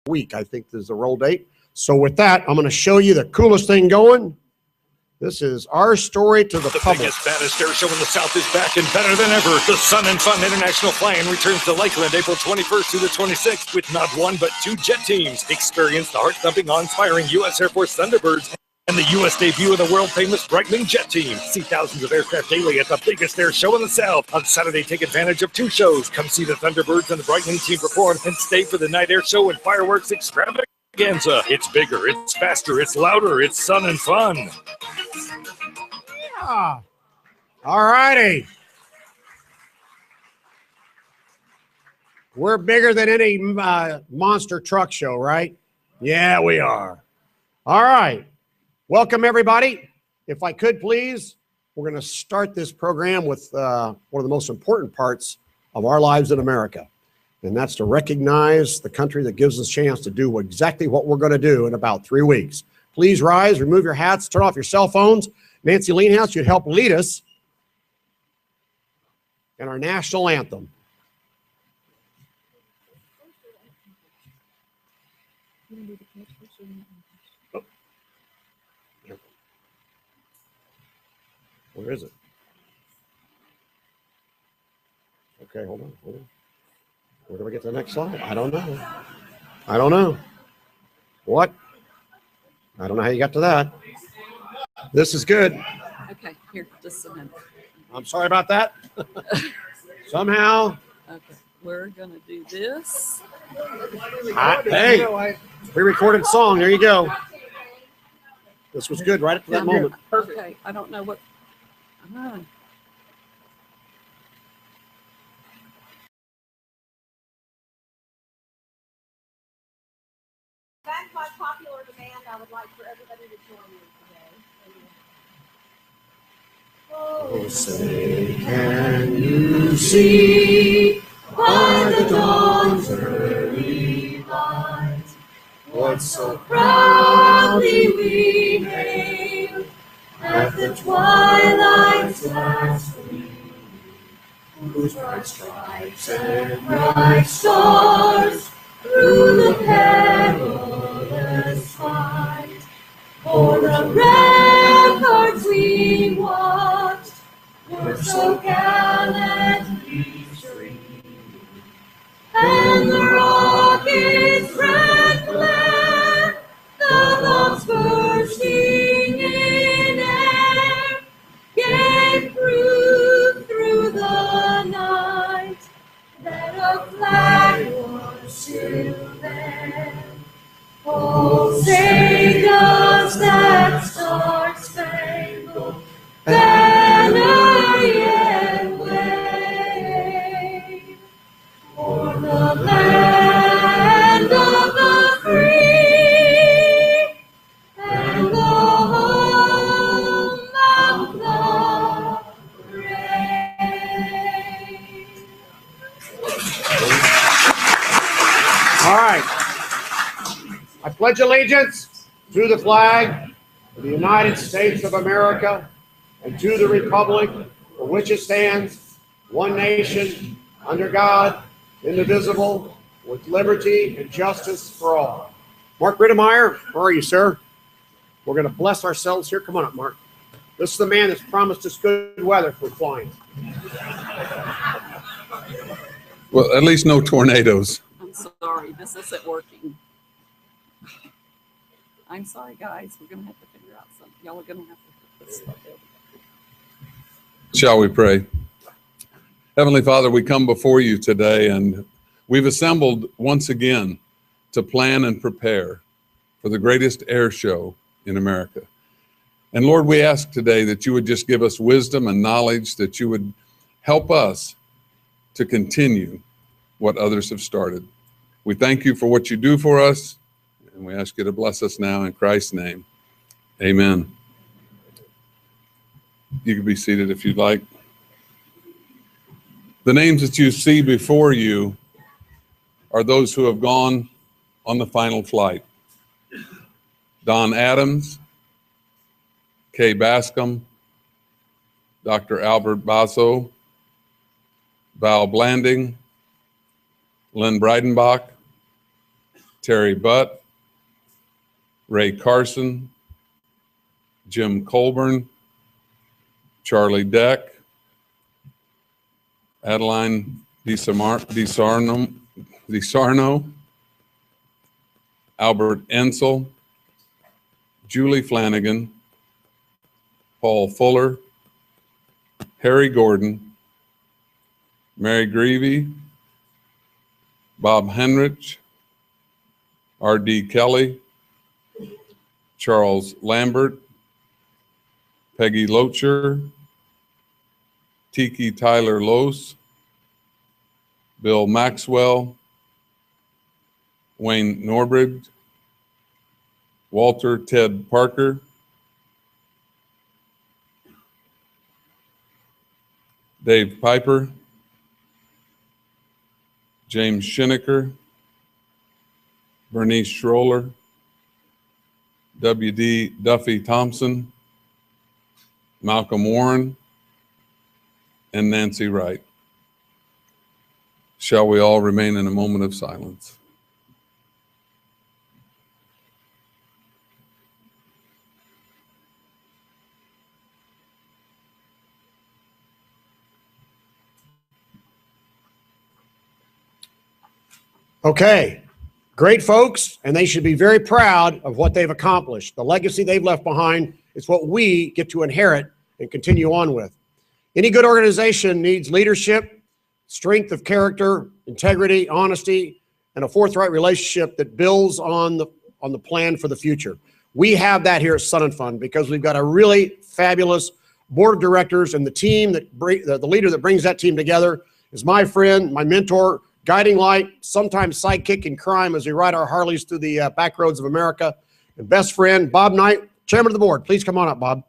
week, I think is the roll date. So with that, I'm going to show you the coolest thing going. This is our story to the public. The biggest, baddest air show in the South is back and better than ever. The Sun and Fun International Fly-In returns to Lakeland April 21st through the 26th with not one but two jet teams. Experience the heart-thumping, awe-inspiring U.S. Air Force Thunderbirds and the U.S. debut of the world-famous Brightling jet team. See thousands of aircraft daily at the biggest air show in the South. On Saturday, take advantage of two shows. Come see the Thunderbirds and the Brightling team perform and stay for the night air show and fireworks extravaganza. It's bigger, it's faster, it's louder, it's Sun and Fun. Yeah. All righty. We're bigger than any monster truck show, right? Yeah, we are. All right. Welcome, everybody. If I could, please, we're going to start this program with one of the most important parts of our lives in America, and that's to recognize the country that gives us a chance to do exactly what we're going to do in about 3 weeks. Please rise, remove your hats, turn off your cell phones. Nancy Leanhouse should help lead us in our national anthem. Where is it? Okay, hold on. Where do we get to the next slide? I don't know. What? I don't know how you got to that. This is good. Okay, here, just a minute. I'm sorry about that. Somehow. Okay, we're going to do this. Hey, pre-recorded song. There you go. This was good right up to that moment. Perfect. Okay, I don't know what. Come on. That's by popular demand. I would like for everybody to join me today. Oh, say, can you see by the dawn's early light what so proudly we hailed at the twilight's last gleam, whose bright stripes and bright stars through the perilous fight for the ramparts we watched were so gallantly streaming, and the rockets' red glare, the bombs bursting in air, gave proof through the night that a flag was still there. Oh, say does that star-spangled banner yet wave o'er the land of the free and the home of the brave? All right. I pledge allegiance to the flag of the United States of America and to the republic for which it stands, one nation, under God, indivisible, with liberty and justice for all. Mark Rittemeyer, where are you, sir? We're going to bless ourselves here. Come on up, Mark. This is the man that's promised us good weather for flying. Well, at least no tornadoes. I'm sorry, this isn't working. I'm sorry, guys. We're going to have to figure out something. Y'all are going to have to put this stuff in. Shall we pray? Heavenly Father, we come before you today, and we've assembled once again to plan and prepare for the greatest air show in America. And Lord, we ask today that you would just give us wisdom and knowledge, that you would help us to continue what others have started. We thank you for what you do for us, and we ask you to bless us now in Christ's name. Amen. You can be seated if you'd like. The names that you see before you are those who have gone on the final flight. Don Adams, Kay Bascom, Dr. Albert Basso, Val Blanding, Lynn Breidenbach, Terry Butt, Ray Carson, Jim Colburn, Charlie Deck, Adeline DiSarno, Albert Ensel, Julie Flanagan, Paul Fuller, Harry Gordon, Mary Greavy, Bob Henrich, R.D. Kelly, Charles Lambert, Peggy Locher, Tiki Tyler Lose, Bill Maxwell, Wayne Norbridge, Walter Ted Parker, Dave Piper, James Shinneker, Bernice Schroller, W.D. Duffy Thompson, Malcolm Warren, and Nancy Wright. Shall we all remain in a moment of silence? Okay, great folks, and they should be very proud of what they've accomplished. The legacy they've left behind is what we get to inherit and continue on with. Any good organization needs leadership, strength of character, integrity, honesty, and a forthright relationship that builds on the plan for the future. We have that here at Sun and Fun because we've got a really fabulous board of directors, and the team that the leader that brings that team together is my friend, my mentor, guiding light, sometimes sidekick in crime as we ride our Harleys through the back roads of America, and best friend, Bob Knight, chairman of the board. Please come on up, Bob.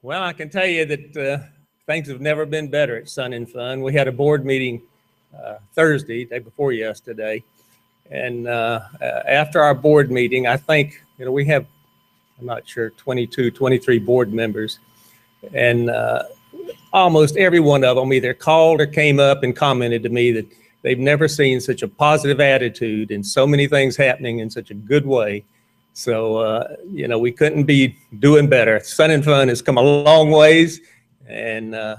Well, I can tell you that things have never been better at Sun and Fun. We had a board meeting Thursday, day before yesterday, and after our board meeting, I think, we have, I'm not sure, 22, 23 board members, and almost every one of them either called or came up and commented to me that they've never seen such a positive attitude and so many things happening in such a good way. So, we couldn't be doing better. Sun and Fun has come a long ways, and, I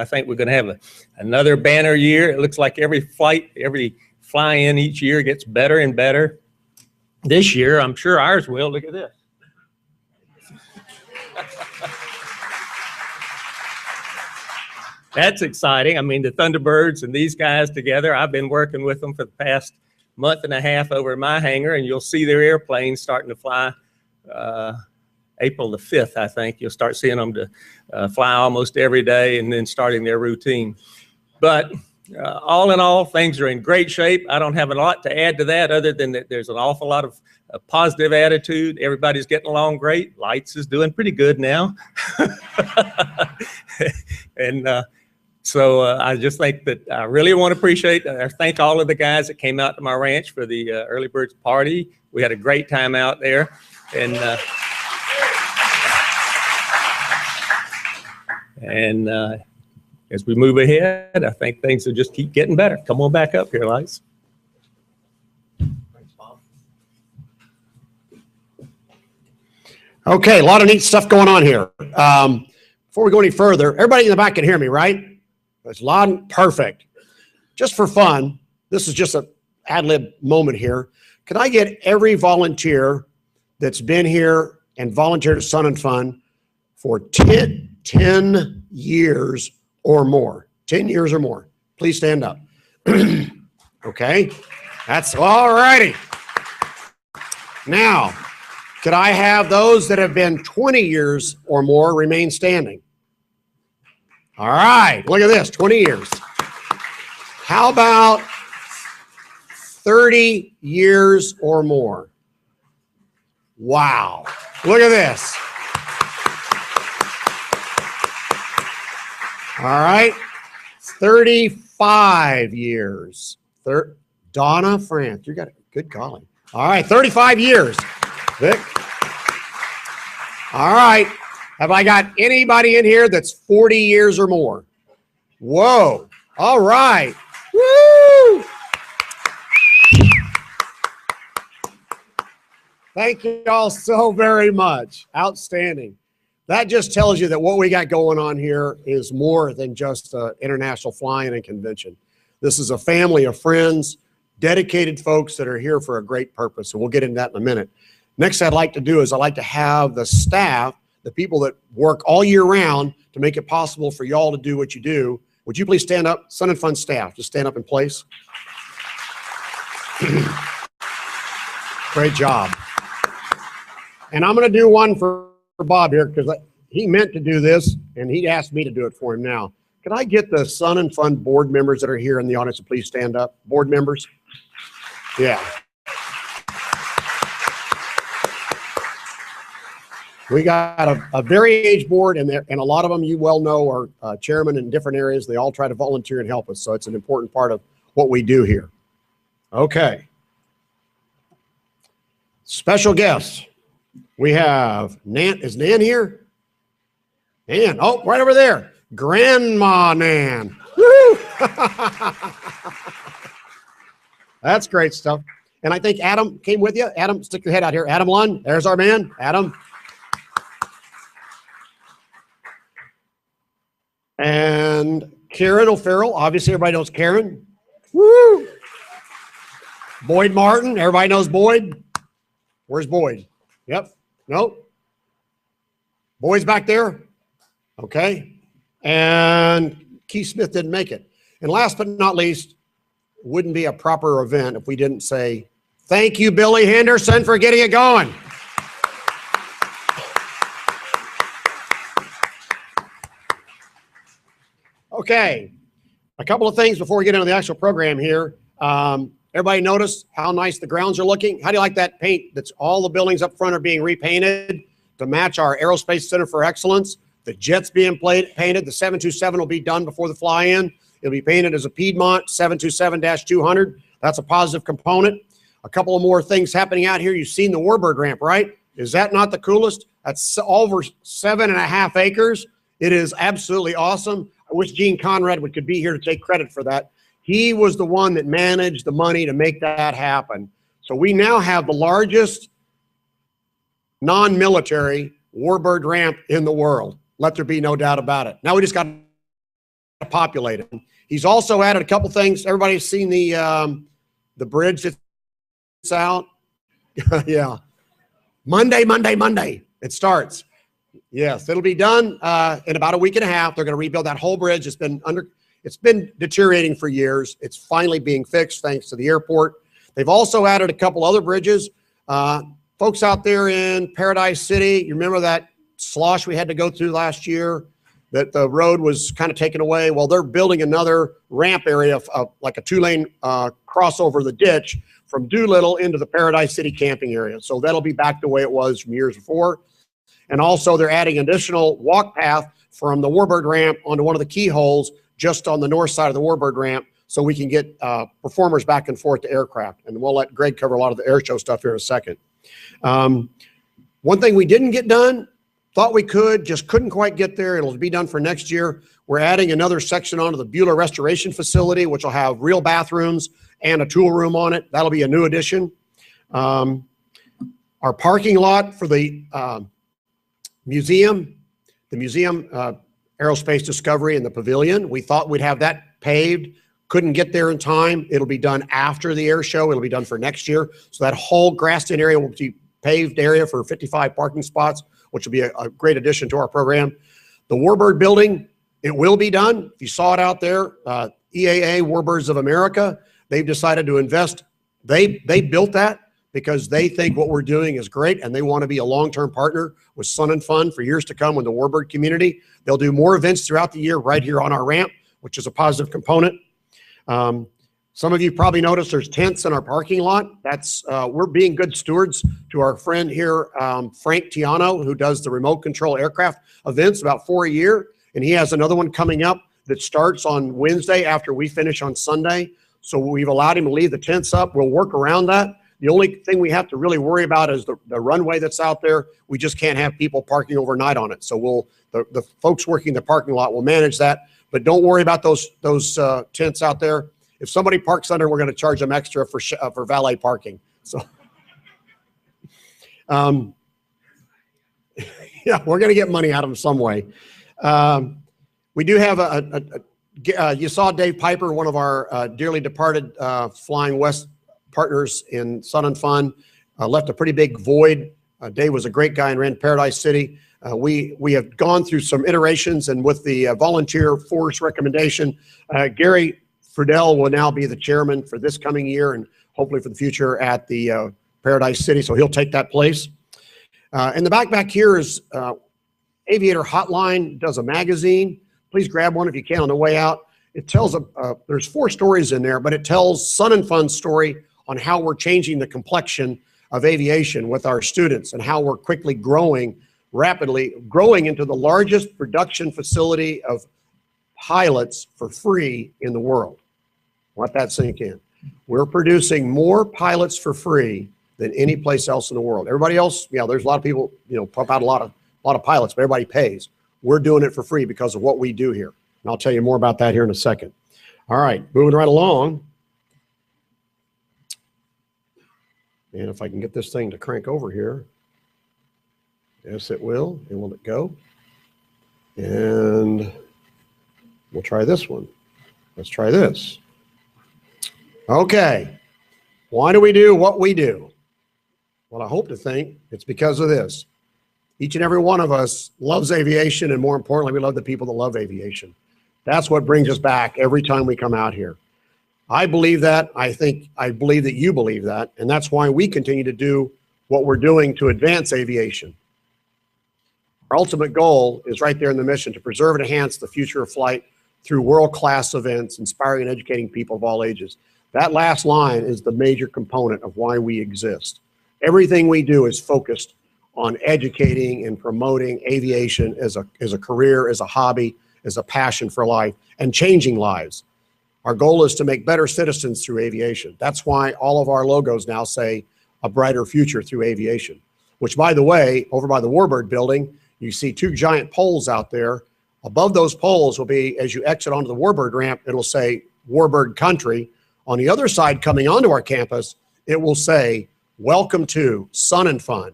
think we're going to have another banner year. It looks like every fly-in each year gets better and better. This year, I'm sure ours will. Look at this. That's exciting. I mean, the Thunderbirds and these guys together, I've been working with them for the past month and a half over in my hangar, and you'll see their airplanes starting to fly April the 5th, I think. You'll start seeing them to fly almost every day and then starting their routine. But all in all, things are in great shape. I don't have a lot to add to that other than that there's an awful lot of positive attitude. Everybody's getting along great. Lights is doing pretty good now. And so I just think that I really want to appreciate, thank all of the guys that came out to my ranch for the Early Birds party. We had a great time out there. And as we move ahead, I think things will just keep getting better. Come on back up here, Lights. Thanks, Bob. Okay, a lot of neat stuff going on here. Before we go any further, everybody in the back can hear me, right? It's loud and perfect. Just for fun, this is just an ad lib moment here. Could I get every volunteer that's been here and volunteered at Sun and Fun for 10 years or more? 10 years or more. Please stand up. Okay, that's all righty. Now, could I have those that have been 20 years or more remain standing? All right, look at this, 20 years. How about 30 years or more? Wow, look at this. All right, 35 years. Donna France, you got a good calling. All right, 35 years. Vic. All right, Have I got anybody in here that's 40 years or more? Whoa. All right. Woo! Thank you all so very much. Outstanding. That just tells you that what we got going on here is more than just international flying and convention. This is a family of friends, dedicated folks that are here for a great purpose, and we'll get into that in a minute. Next, I'd like to do is I'd like to have the staff, the people that work all year round to make it possible for y'all to do what you do. Would you please stand up? Sun and Fun staff, just stand up in place. Great job. And I'm going to do one for Bob here because he meant to do this and he asked me to do it for him now. Could I get the Sun and Fun board members that are here in the audience to please stand up? Board members? Yeah. We got a very aged board, and a lot of them you well know are chairmen in different areas. They all try to volunteer and help us, so it's an important part of what we do here. Okay. Special guests. We have Nan. Is Nan here? Nan. Oh, right over there. Grandma Nan. Woo! That's great stuff. And I think Adam came with you. Adam, stick your head out here. Adam Lund. There's our man. Adam. And Karen O'Farrell. Obviously, everybody knows Karen. Woo! Boyd Martin. Everybody knows Boyd. Where's Boyd? Yep. Nope. Boyd's back there. Okay. And Keith Smith didn't make it. And last but not least, wouldn't be a proper event if we didn't say, thank you, Billy Henderson, for getting it going. Okay. A couple of things before we get into the actual program here. Everybody notice how nice the grounds are looking? How do you like that paint? That's all the buildings up front are being repainted to match our Aerospace Center for Excellence. The jet's being painted. The 727 will be done before the fly-in. It'll be painted as a Piedmont 727-200. That's a positive component. A couple of more things happening out here. You've seen the Warbird ramp, right? Is that not the coolest? That's over 7.5 acres. It is absolutely awesome. I wish Gene Conrad could be here to take credit for that. He was the one that managed the money to make that happen. So we now have the largest non-military Warbird ramp in the world. Let there be no doubt about it. Now we just got to populate it. He's also added a couple things. Everybody's seen the bridge that's out. Yeah. Monday. It starts. Yes, it'll be done in about a week and a half. They're going to rebuild that whole bridge. It's been deteriorating for years. It's finally being fixed thanks to the airport. They've also added a couple other bridges. Folks out there in Paradise City, you remember that slosh we had to go through last year that the road was kind of taken away? Well, they're building another ramp area of like a 2-lane crossover the ditch from Doolittle into the Paradise City camping area. So that'll be back the way it was from years before. And also they're adding additional walk path from the Warbird ramp onto one of the keyholes just on the north side of the Warbird ramp so we can get performers back and forth to aircraft. And we'll let Greg cover a lot of the air show stuff here in a second. One thing we didn't get done, thought we could, just couldn't quite get there. It'll be done for next year. We're adding another section onto the Bueller Restoration Facility, which will have real bathrooms and a tool room on it. That'll be a new addition. Our parking lot for the museum, Aerospace Discovery and the Pavilion. We thought we'd have that paved. Couldn't get there in time. It'll be done after the air show. It'll be done for next year. So that whole grassed-in area will be paved area for 55 parking spots, which will be a great addition to our program. The Warbird building, it will be done. If you saw it out there, EAA, Warbirds of America, they've decided to invest. They built that because they think what we're doing is great and they want to be a long-term partner with Sun and Fun for years to come with the Warbird community. They'll do more events throughout the year right here on our ramp, which is a positive component. Some of you probably noticed there's tents in our parking lot. That's we're being good stewards to our friend here, Frank Tiano, who does the remote control aircraft events about 4 a year. And he has another one coming up that starts on Wednesday after we finish on Sunday. So we've allowed him to leave the tents up. We'll work around that. The only thing we have to really worry about is the runway that's out there. We just can't have people parking overnight on it. So the folks working the parking lot will manage that. But don't worry about those tents out there. If somebody parks under, we're going to charge them extra for valet parking. So, yeah, we're going to get money out of them some way. We do have you saw Dave Piper, one of our dearly departed Flying West partners in Sun and Fun, left a pretty big void. Dave was a great guy and ran Paradise City. We have gone through some iterations, and with the volunteer force recommendation, Gary Friedel will now be the chairman for this coming year and hopefully for the future at the Paradise City. So he'll take that place. In the back here is Aviator Hotline, does a magazine. Please grab one if you can on the way out. It tells, there's 4 stories in there, but it tells Sun and Fun's story on how we're changing the complexion of aviation with our students and how we're quickly rapidly growing into the largest production facility of pilots for free in the world. Let that sink in. We're producing more pilots for free than any place else in the world. Everybody else, there's a lot of people, pump out a lot of pilots, but everybody pays. We're doing it for free because of what we do here. And I'll tell you more about that here in a second. All right, moving right along. And if I can get this thing to crank over here. Yes, it will. And will it go? And we'll try this one. Let's try this. Okay. Why do we do what we do? Well, I hope to think it's because of this. Each and every one of us loves aviation, and more importantly, we love the people that love aviation. That's what brings us back every time we come out here. I believe that. I believe that you believe that, and that's why we continue to do what we're doing to advance aviation. Our ultimate goal is right there in the mission: to preserve and enhance the future of flight through world-class events, inspiring and educating people of all ages. That last line is the major component of why we exist. Everything we do is focused on educating and promoting aviation as a career, as a hobby, as a passion for life, and changing lives. Our goal is to make better citizens through aviation. That's why all of our logos now say a brighter future through aviation, which, by the way, over by the Warbird building, you see 2 giant poles out there. Above those poles will be, as you exit onto the Warbird ramp, it'll say Warbird Country. On the other side, coming onto our campus, it will say, welcome to Sun and Fun,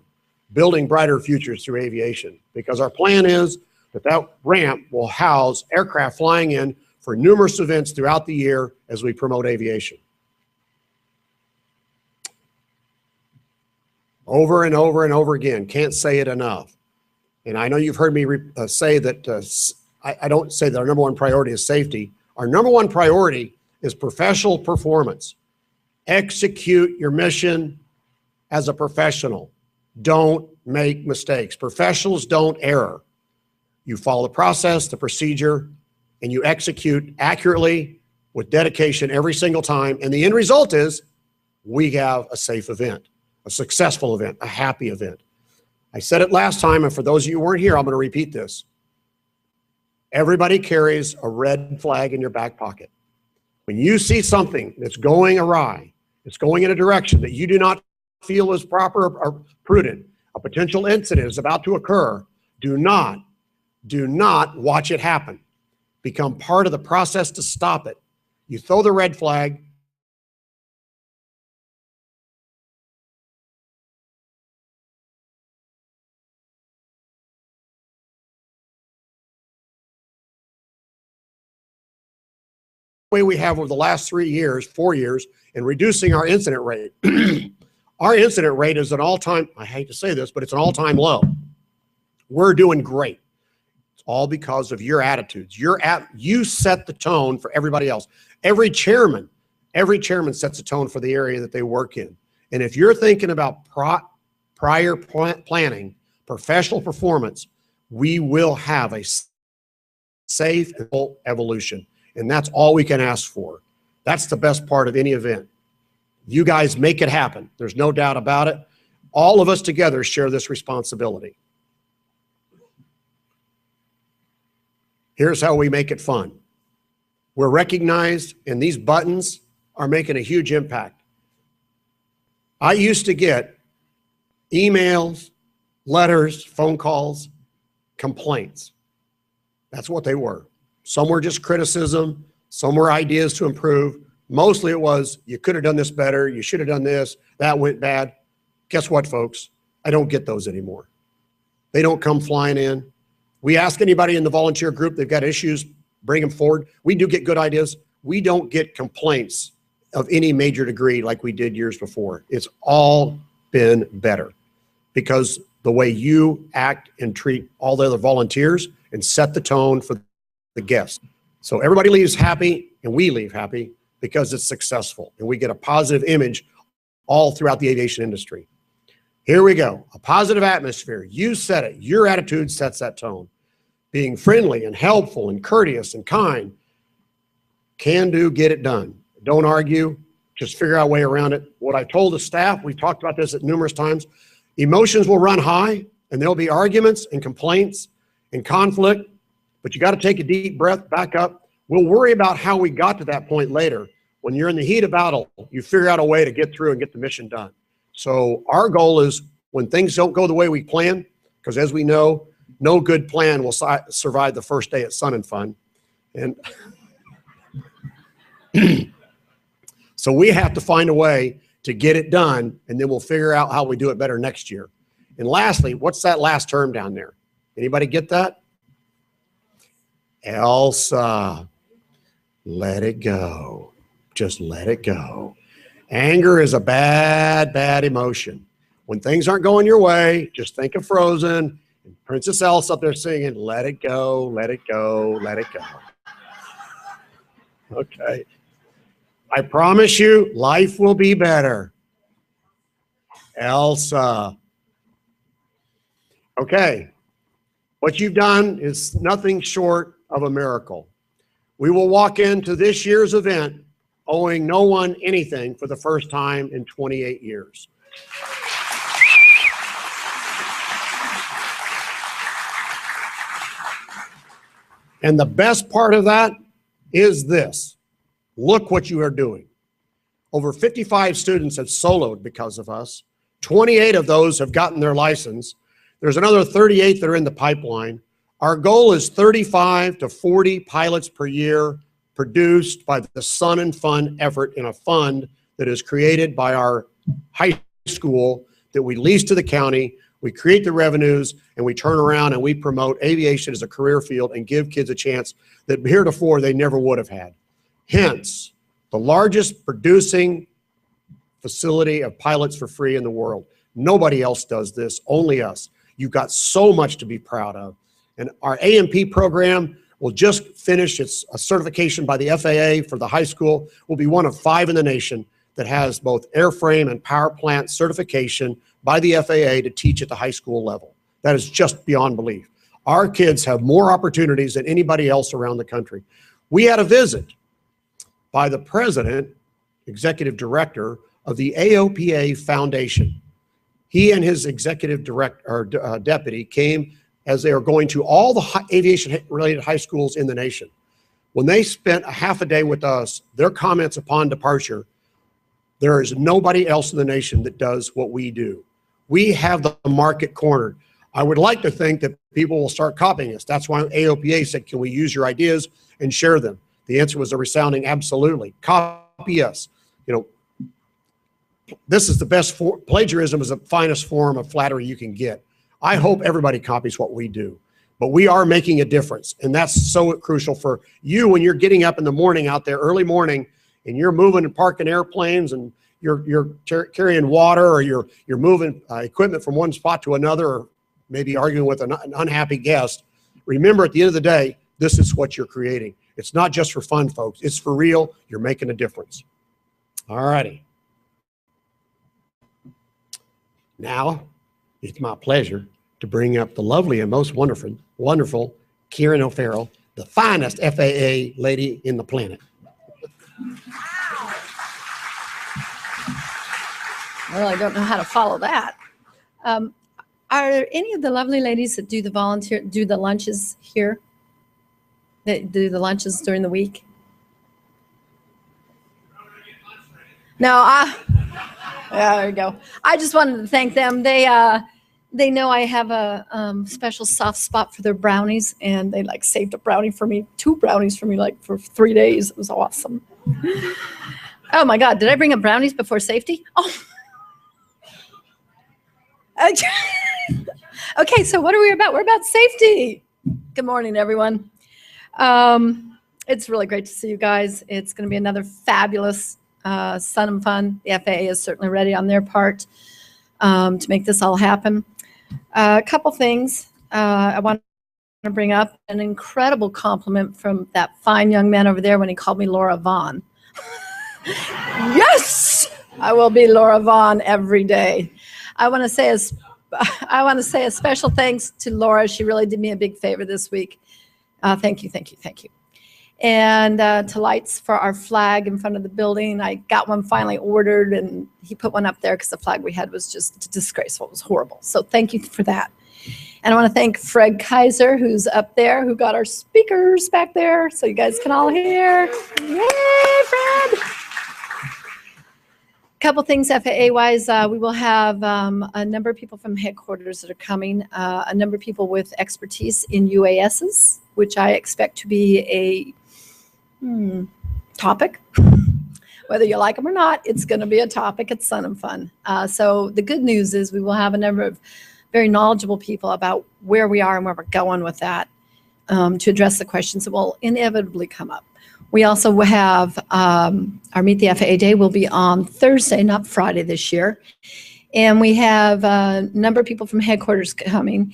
building brighter futures through aviation. Because our plan is that ramp will house aircraft flying in for numerous events throughout the year as we promote aviation. Over and over and over again, can't say it enough. And I know you've heard me say that I don't say that our number one priority is safety. Our number one priority is professional performance. Execute your mission as a professional. Don't make mistakes. Professionals don't err. You follow the process, the procedure, and you execute accurately with dedication every single time. And the end result is we have a safe event, a successful event, a happy event. I said it last time, and for those of you who weren't here, I'm going to repeat this. Everybody carries a red flag in your back pocket. When you see something that's going awry, it's going in a direction that you do not feel is proper or prudent, a potential incident is about to occur, do not watch it happen. Become part of the process to stop it. You throw the red flag. Way we have over the last 4 years, in reducing our incident rate. Our incident rate is an all-time, I hate to say this, but it's an all-time low. We're doing great. It's all because of your attitudes. You set the tone for everybody else. Every chairman sets a tone for the area that they work in. And if you're thinking about prior planning, professional performance, we will have a safe evolution. And that's all we can ask for. That's the best part of any event. You guys make it happen. There's no doubt about it. All of us together share this responsibility. Here's how we make it fun. We're recognized, and these buttons are making a huge impact. I used to get emails, letters, phone calls, complaints. That's what they were. Some were just criticism. Some were ideas to improve. Mostly it was, you could have done this better. You should have done this. That went bad. Guess what, folks? I don't get those anymore. They don't come flying in. We ask anybody in the volunteer group, they've got issues, bring them forward. We do get good ideas. We don't get complaints of any major degree like we did years before. It's all been better because the way you act and treat all the other volunteers and set the tone for the guests. So everybody leaves happy and we leave happy because it's successful and we get a positive image all throughout the aviation industry. Here we go. A positive atmosphere. You said it. Your attitude sets that tone. Being friendly and helpful and courteous and kind. Can do, get it done. Don't argue. Just figure out a way around it. What I told the staff, we've talked about this at numerous times, emotions will run high and there'll be arguments and complaints and conflict, but you got to take a deep breath, back up. We'll worry about how we got to that point later. When you're in the heat of battle, you figure out a way to get through and get the mission done. So our goal is when things don't go the way we plan, because as we know, no good plan will survive the first day at Sun and Fun. And so we have to find a way to get it done, and then we'll figure out how we do it better next year. And lastly, what's that last term down there? Anybody get that? Elsa, let it go. Just let it go. Anger is a bad, bad emotion. When things aren't going your way, just think of Frozen and Princess Elsa up there singing, let it go, let it go, let it go. Okay. I promise you, life will be better. Elsa. Okay. What you've done is nothing short of a miracle. We will walk into this year's event owing no one anything for the first time in 28 years. And the best part of that is this. Look what you are doing. Over 55 students have soloed because of us. 28 of those have gotten their license. There's another 38 that are in the pipeline. Our goal is 35 to 40 pilots per year produced by the Sun and Fun effort in a fund that is created by our high school that we lease to the county. We create the revenues and we turn around and we promote aviation as a career field and give kids a chance that heretofore they never would have had. Hence, the largest producing facility of pilots for free in the world. Nobody else does this, only us. You've got so much to be proud of. And our AMP program will just finish its certification by the FAA for the high school. We'll be one of 5 in the nation that has both airframe and power plant certification by the FAA to teach at the high school level. That is just beyond belief. Our kids have more opportunities than anybody else around the country. We had a visit by the president, executive director of the AOPA Foundation. He and his executive deputy came as they are going to all the aviation-related high schools in the nation. When they spent a half a day with us, their comments upon departure, there is nobody else in the nation that does what we do. We have the market cornered. I would like to think that people will start copying us. That's why AOPA said, can we use your ideas and share them? The answer was a resounding absolutely. Copy us. You know, this is the best plagiarism is the finest form of flattery you can get. I hope everybody copies what we do, but we are making a difference. And that's so crucial for you when you're getting up in the morning out there, early morning, and you're moving and parking airplanes and you're carrying water or you're moving equipment from one spot to another, or maybe arguing with an unhappy guest. Remember, at the end of the day, this is what you're creating. It's not just for fun, folks. It's for real. You're making a difference. All righty. Now, it's my pleasure to bring up the lovely and most wonderful Kieran O'Farrell, the finest FAA lady in the planet. Well, I don't know how to follow that. Are any of the lovely ladies that do the lunches here? That do the lunches during the week? No, Yeah, there you go. I just wanted to thank them. They know I have a special soft spot for their brownies, and they like saved a brownie for me, 2 brownies for me, like for 3 days. It was awesome. Oh my God, did I bring up brownies before safety? Oh. Okay, so what are we about? We're about safety. Good morning, everyone. It's really great to see you guys. It's going to be another fabulous Sun and Fun. The FAA is certainly ready on their part to make this all happen. A couple things I want to bring up. An incredible compliment from that fine young man over there when he called me Laura Vaughn. Yes, I will be Laura Vaughn every day. I want to say a special thanks to Laura. She really did me a big favor this week. Thank you, thank you, thank you. And to lights for our flag in front of the building. I got one finally ordered, and he put one up there because the flag we had was just disgraceful. It was horrible. So thank you for that. And I want to thank Fred Kaiser, who's up there, who got our speakers back there so you guys can all hear. Yay, Fred! Couple things FAA-wise, we will have a number of people from headquarters that are coming, a number of people with expertise in UASs, which I expect to be a topic. Whether you like them or not, it's going to be a topic at Sun and Fun. So the good news is we will have a number of very knowledgeable people about where we are and where we're going with that to address the questions that will inevitably come up. We also will have our Meet the FAA Day will be on Thursday, not Friday this year. And we have a number of people from headquarters coming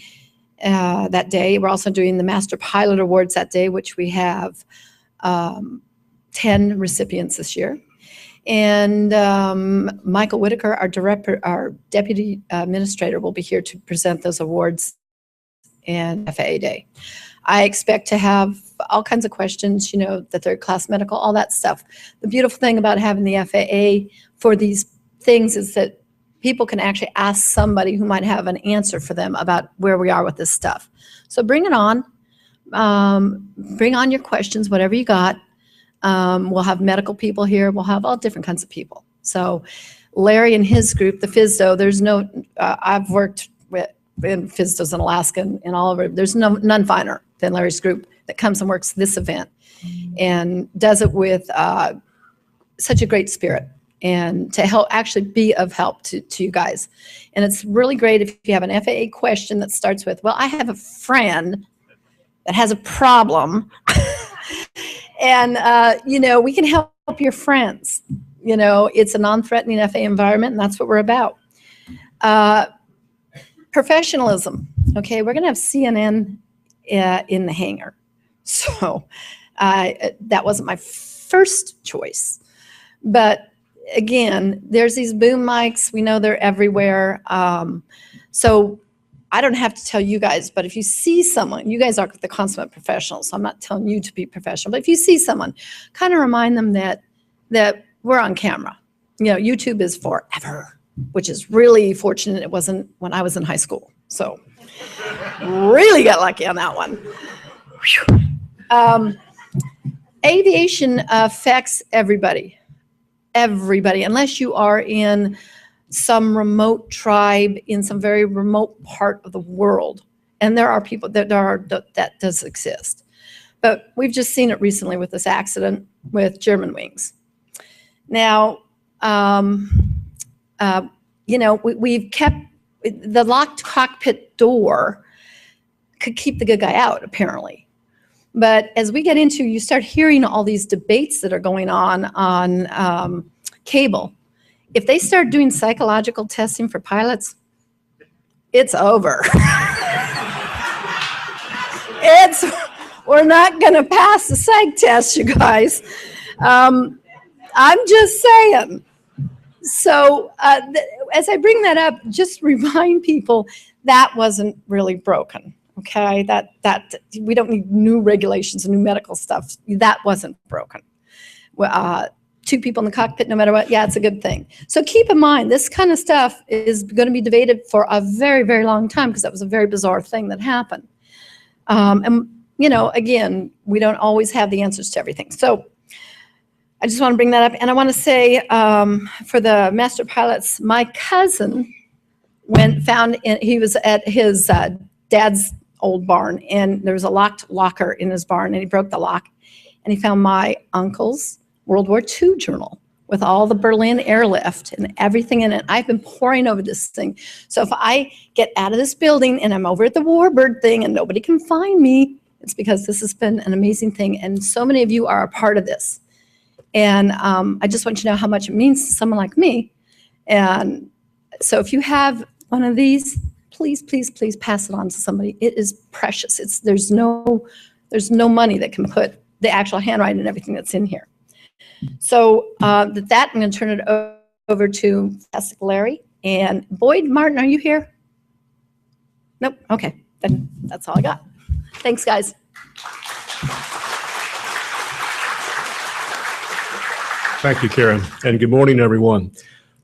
that day. We're also doing the Master Pilot Awards that day, which we have 10 recipients this year. And Michael Whitaker, our deputy administrator, will be here to present those awards and FAA Day. I expect to have all kinds of questions, you know, the third class medical, all that stuff. The beautiful thing about having the FAA for these things is that people can actually ask somebody who might have an answer for them about where we are with this stuff. So bring it on. Bring on your questions, whatever you got. We'll have medical people here. We'll have all different kinds of people. So Larry and his group, the FISDO, there's no, I've worked in FISDOs in Alaska and all over. There's none finer than Larry's group that comes and works this event and does it with such a great spirit and to help actually be of help to you guys. And it's really great if you have an FAA question that starts with, well, I have a friend that has a problem. And, you know, we can help your friends. You know, it's a non-threatening FAA environment, and that's what we're about. Professionalism. Okay, we're going to have CNN in the hangar. So that wasn't my first choice. But again, there's these boom mics. We know they're everywhere. So I don't have to tell you guys, but if you see someone, you guys are the consummate professionals, so I'm not telling you to be professional, but if you see someone, kind of remind them that we're on camera. You know, YouTube is forever, which is really fortunate it wasn't when I was in high school. So really got lucky on that one. Aviation affects everybody, unless you are in some remote tribe in some very remote part of the world. And there are people that does exist. But we've just seen it recently with this accident with German wings. Now, you know, we've kept the locked cockpit door could keep the good guy out, apparently. But as we get into, you start hearing all these debates that are going on cable. If they start doing psychological testing for pilots, it's over. We're not going to pass the psych test, you guys. I'm just saying. So as I bring that up, just remind people that wasn't really broken. Okay, that we don't need new regulations and new medical stuff. That wasn't broken. 2 people in the cockpit, no matter what, yeah, it's a good thing. So keep in mind, this kind of stuff is going to be debated for a very, very long time because that was a very bizarre thing that happened. And, you know, again, we don't always have the answers to everything. So I just want to bring that up. And I want to say for the master pilots, my cousin he was at his dad's old barn, and there was a locked locker in his barn, and he broke the lock, and he found my uncle's World War II journal with all the Berlin airlift and everything in it. I've been poring over this thing. So if I get out of this building and I'm over at the Warbird thing and nobody can find me, it's because this has been an amazing thing. And so many of you are a part of this. And I just want you to know how much it means to someone like me. And so if you have one of these, please, please, please pass it on to somebody. It is precious. There's no money that can put the actual handwriting and everything that's in here. So with that, I'm going to turn it over to Fantastic Larry. And Boyd Martin, are you here? Nope. Okay. Then that's all I got. Thanks, guys. Thank you, Karen, and good morning, everyone.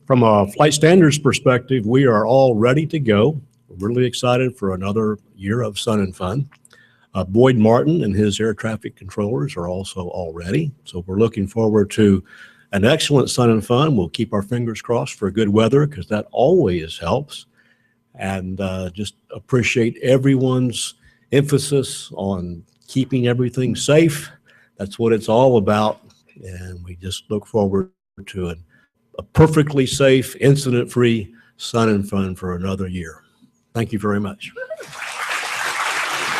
From a flight standards perspective, we are all ready to go. We're really excited for another year of sun and fun. Boyd Martin and his air traffic controllers are also all ready. So we're looking forward to an excellent sun and fun. We'll keep our fingers crossed for good weather because that always helps. And just appreciate everyone's emphasis on keeping everything safe. That's what it's all about. And we just look forward to a perfectly safe, incident-free sun and fun for another year. Thank you very much.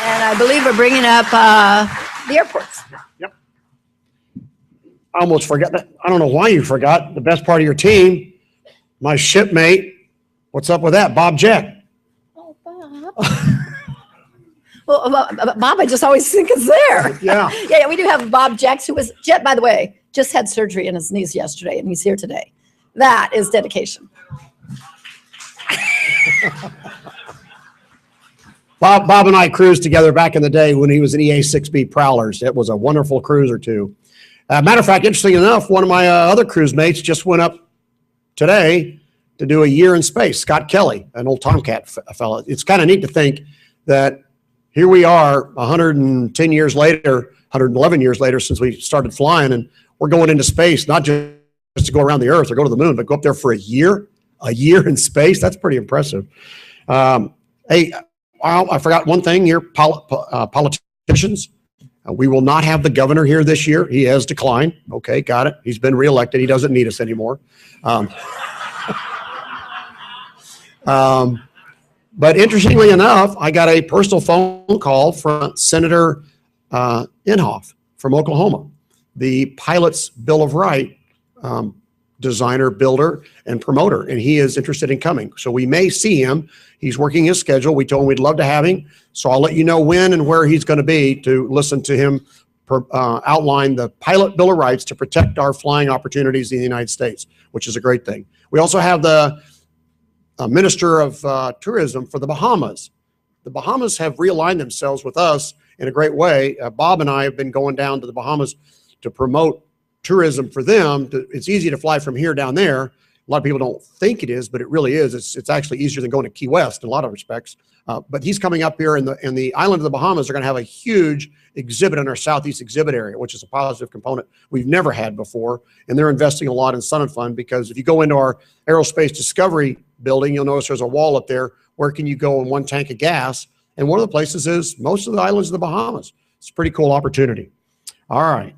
And I believe we're bringing up the airports. Yep. I almost forgot that. I don't know why you forgot the best part of your team, my shipmate. What's up with that? Bob Jack. Oh, Bob. Well, Bob, I just always think is there. Yeah. Yeah, we do have Bob Jacks, who was, by the way, just had surgery in his knees yesterday, and he's here today. That is dedication. Bob and I cruised together back in the day when he was in EA-6B Prowlers. It was a wonderful cruise or two. Matter of fact, interesting enough, one of my other cruise mates just went up today to do a year in space, Scott Kelly, an old Tomcat fellow. It's kind of neat to think that here we are 110 years later, 111 years later since we started flying, and we're going into space, not just to go around the Earth or go to the moon, but go up there for a year in space. That's pretty impressive. Hey, I forgot one thing here, politicians. We will not have the governor here this year. He has declined. Okay, got it. He's been reelected. He doesn't need us anymore. But interestingly enough, I got a personal phone call from Senator Inhofe from Oklahoma, the Pilot's Bill of Rights designer, builder, and promoter, and he is interested in coming. So we may see him. He's working his schedule. We told him we'd love to have him. So I'll let you know when and where he's going to be to listen to him outline the Pilot Bill of Rights to protect our flying opportunities in the United States, which is a great thing. We also have the Minister of Tourism for the Bahamas. The Bahamas have realigned themselves with us in a great way. Bob and I have been going down to the Bahamas to promote tourism for them. It's easy to fly from here down there. A lot of people don't think it is, but it really is. It's actually easier than going to Key West in a lot of respects. But he's coming up here, and the island of the Bahamas are going to have a huge exhibit in our Southeast exhibit area, which is a positive component we've never had before. And they're investing a lot in Sun and Fun, because if you go into our aerospace discovery building, you'll notice there's a wall up there. Where can you go in one tank of gas? And one of the places is most of the islands of the Bahamas. It's a pretty cool opportunity. All right.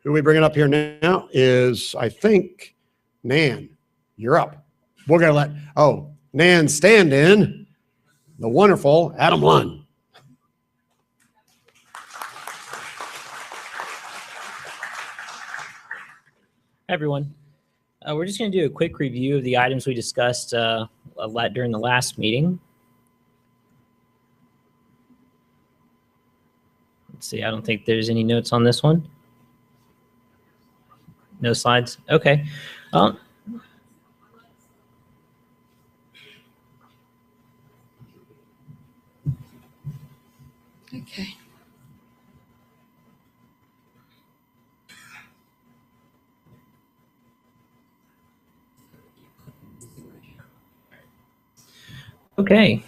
Who we bringing up here now is, I think, Nan. You're up. We're going to let, Nan stand in, the wonderful Adam Lund. Hi, everyone. We're just going to do a quick review of the items we discussed during the last meeting. Let's see, I don't think there's any notes on this one. No slides? Okay. Okay. Okay.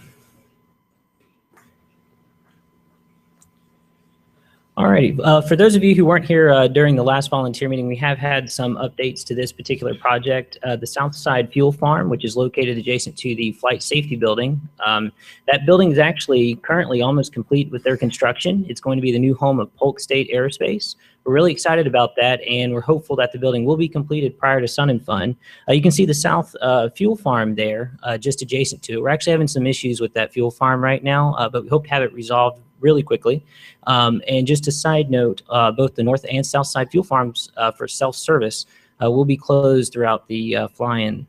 All right. Alrighty, for those of you who weren't here during the last volunteer meeting, we have had some updates to this particular project. The Southside Fuel Farm, which is located adjacent to the Flight Safety Building. That building is actually currently almost complete with their construction. It's going to be the new home of Polk State Aerospace. We're really excited about that, and we're hopeful that the building will be completed prior to Sun and Fun. You can see the South Fuel Farm there, just adjacent to it. We're actually having some issues with that fuel farm right now, but we hope to have it resolved really quickly. And just a side note, both the North and South Side fuel farms for self-service will be closed throughout the fly-in.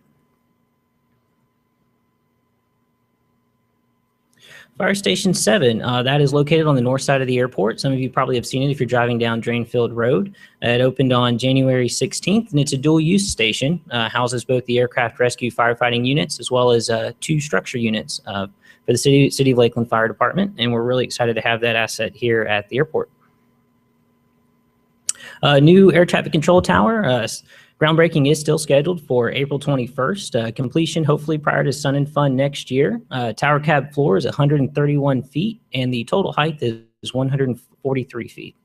Fire Station 7, that is located on the north side of the airport. Some of you probably have seen it if you're driving down Drainfield Road. It opened on January 16th, and it's a dual-use station. Houses both the aircraft rescue firefighting units as well as 2 structure units for the City of Lakeland Fire Department, and we're really excited to have that asset here at the airport. New air traffic control tower. Groundbreaking is still scheduled for April 21st. Completion hopefully prior to Sun and Fun next year. Tower cab floor is 131 feet, and the total height is 143 feet.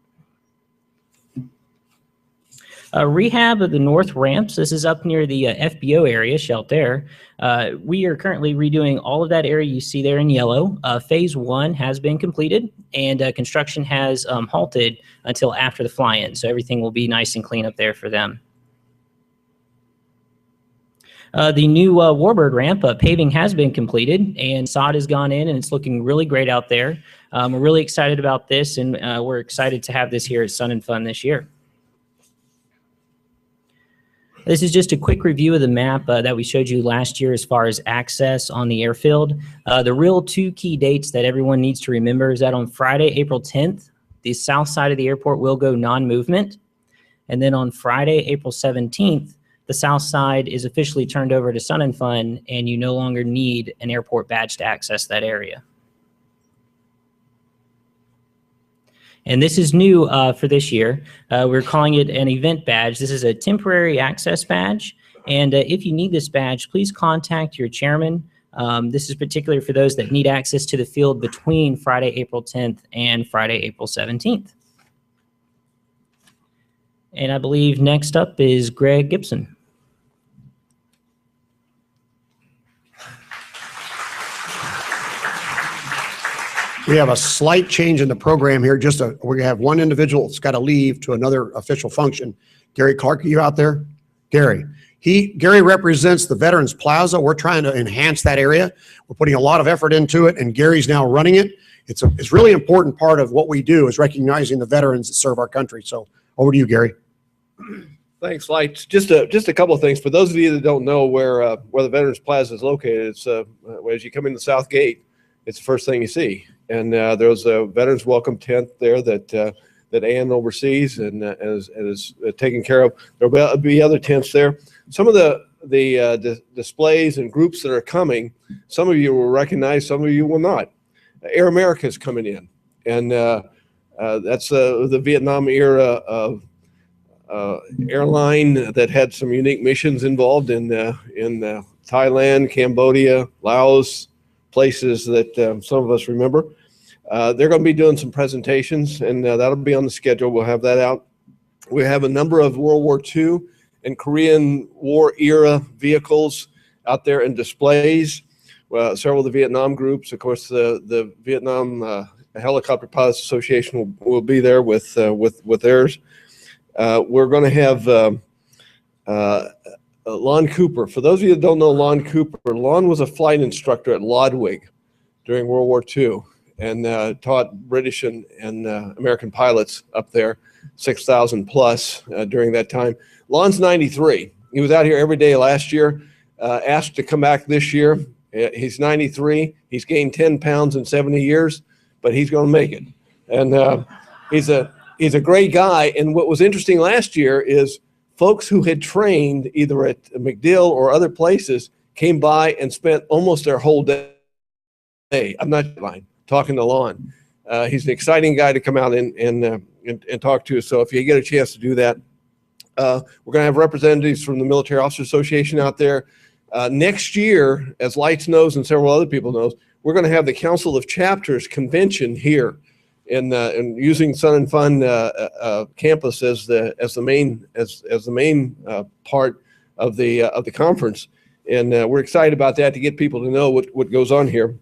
Rehab of the north ramps. This is up near the FBO area, Shelter. We are currently redoing all of that area you see there in yellow. Phase 1 has been completed, and construction has halted until after the fly-in. So everything will be nice and clean up there for them. The new Warbird ramp paving has been completed, and sod has gone in, and it's looking really great out there. We're really excited about this, and we're excited to have this here at Sun and Fun this year. This is just a quick review of the map that we showed you last year as far as access on the airfield. The real 2 key dates that everyone needs to remember is that on Friday, April 10th, the south side of the airport will go non-movement. And then on Friday, April 17th, the south side is officially turned over to Sun and Fun, and you no longer need an airport badge to access that area. And this is new for this year. We're calling it an event badge. This is a temporary access badge. And if you need this badge, please contact your chairman. This is particularly for those that need access to the field between Friday, April 10th and Friday, April 17th. And I believe next up is Greg Gibson. We have a slight change in the program here. We have one individual that's got to leave to another official function. Gary Clark, are you out there? Gary. Gary represents the Veterans Plaza. We're trying to enhance that area. We're putting a lot of effort into it, and Gary's now running it. It's really important part of what we do is recognizing the veterans that serve our country. So over to you, Gary. Thanks, Light. Just a couple of things. For those of you that don't know where the Veterans Plaza is located, it's as you come in the south gate, it's the first thing you see. And there's a veterans welcome tent there that Ann oversees and is taken care of. There'll be other tents there. Some of the displays and groups that are coming, some of you will recognize, some of you will not. Air America is coming in, and that's the Vietnam era of airline that had some unique missions involved in Thailand, Cambodia, Laos, places that some of us remember. They're going to be doing some presentations, and that'll be on the schedule. We'll have that out. We have a number of World War II and Korean War era vehicles out there in displays. Several of the Vietnam groups, of course, the Vietnam Helicopter Pilots Association will be there with theirs. We're going to have Lon Cooper. For those of you that don't know Lon Cooper, Lon was a flight instructor at Lodwig during World War II and taught British and American pilots up there, 6,000 plus during that time. Lon's 93. He was out here every day last year, asked to come back this year. He's 93. He's gained 10 pounds in 70 years, but he's going to make it. And he's a great guy. And what was interesting last year is folks who had trained either at MacDill or other places came by and spent almost their whole day. I'm not lying, talking to Lon. He's an exciting guy to come out and talk to. So if you get a chance to do that, we're going to have representatives from the Military Officers Association out there. Next year, as Lights knows and several other people knows, we're going to have the Council of Chapters convention here and using Sun and Fun campus as the main part of the conference. And we're excited about that, to get people to know what goes on here.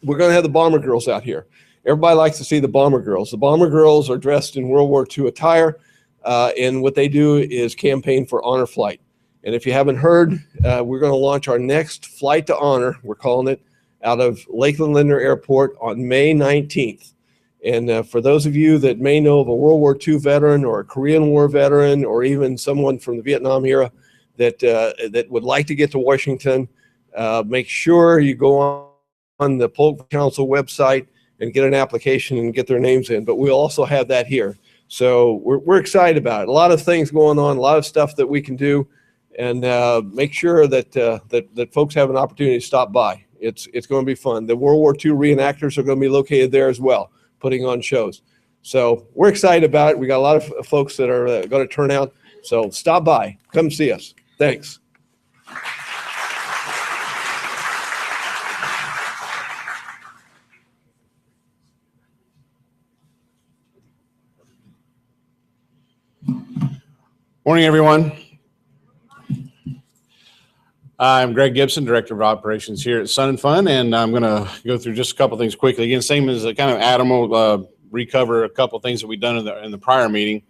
We're going to have the Bomber Girls out here. Everybody likes to see the Bomber Girls. The Bomber Girls are dressed in World War II attire, and what they do is campaign for honor flight. And if you haven't heard, we're going to launch our next flight to honor, we're calling it, out of Lakeland Linder Airport on May 19th. And for those of you that may know of a World War II veteran or a Korean War veteran, or even someone from the Vietnam era that would like to get to Washington, make sure you go on the Polk Council website and get an application and get their names in. But we'll also have that here. So we're excited about it. A lot of things going on, a lot of stuff that we can do, and make sure that that folks have an opportunity to stop by. It's going to be fun. The World War II reenactors are going to be located there as well, putting on shows. So we're excited about it. We got a lot of folks that are going to turn out. So stop by, come see us. Thanks. Morning, everyone. I'm Greg Gibson, Director of Operations here at Sun and Fun, and I'm going to go through just a couple things quickly. Again, same as kind of Adam will recover a couple things that we've done in the prior meeting.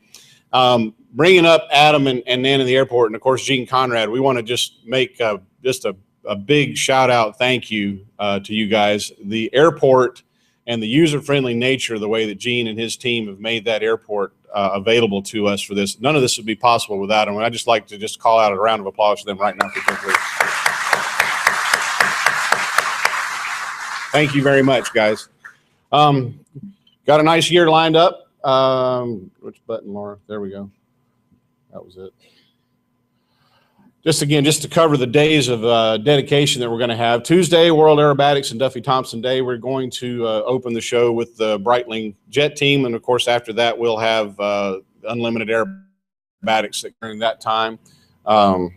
Bringing up Adam and Nan in the airport, and of course Gene Conrad, we want to just make just a big shout out, thank you to you guys. The airport and the user-friendly nature of the way that Gene and his team have made that airport available to us for this. None of this would be possible without them. And I'd just like to just call out a round of applause for them right now. Thank you very much, guys. Got a nice year lined up. Which button, Laura? There we go. That was it. Just to cover the days of dedication that we're going to have. Tuesday, World Aerobatics and Duffy Thompson Day. We're going to open the show with the Breitling Jet Team. And, of course, after that, we'll have unlimited aerobatics during that time. And,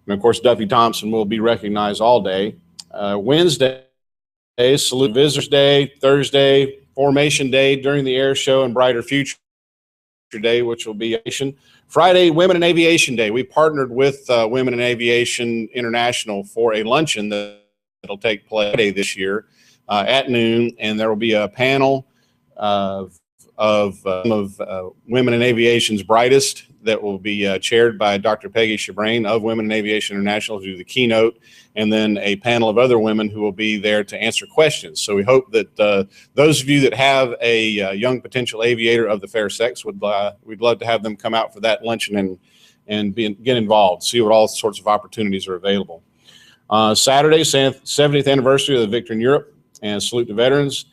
of course, Duffy Thompson will be recognized all day. Wednesday, Salute Visitors Day. Thursday, Formation Day during the air show, and Brighter Future Day, which will be Friday, Women in Aviation Day. We partnered with Women in Aviation International for a luncheon that'll take place this year at noon, and there will be a panel of Women in Aviation's brightest that will be chaired by Dr. Peggy Chabrain of Women in Aviation International to do the keynote, and then a panel of other women who will be there to answer questions. So we hope that those of you that have a young potential aviator of the fair sex we'd love to have them come out for that luncheon and get involved, see what all sorts of opportunities are available. Saturday, 70th anniversary of the Victor in Europe, and salute to veterans.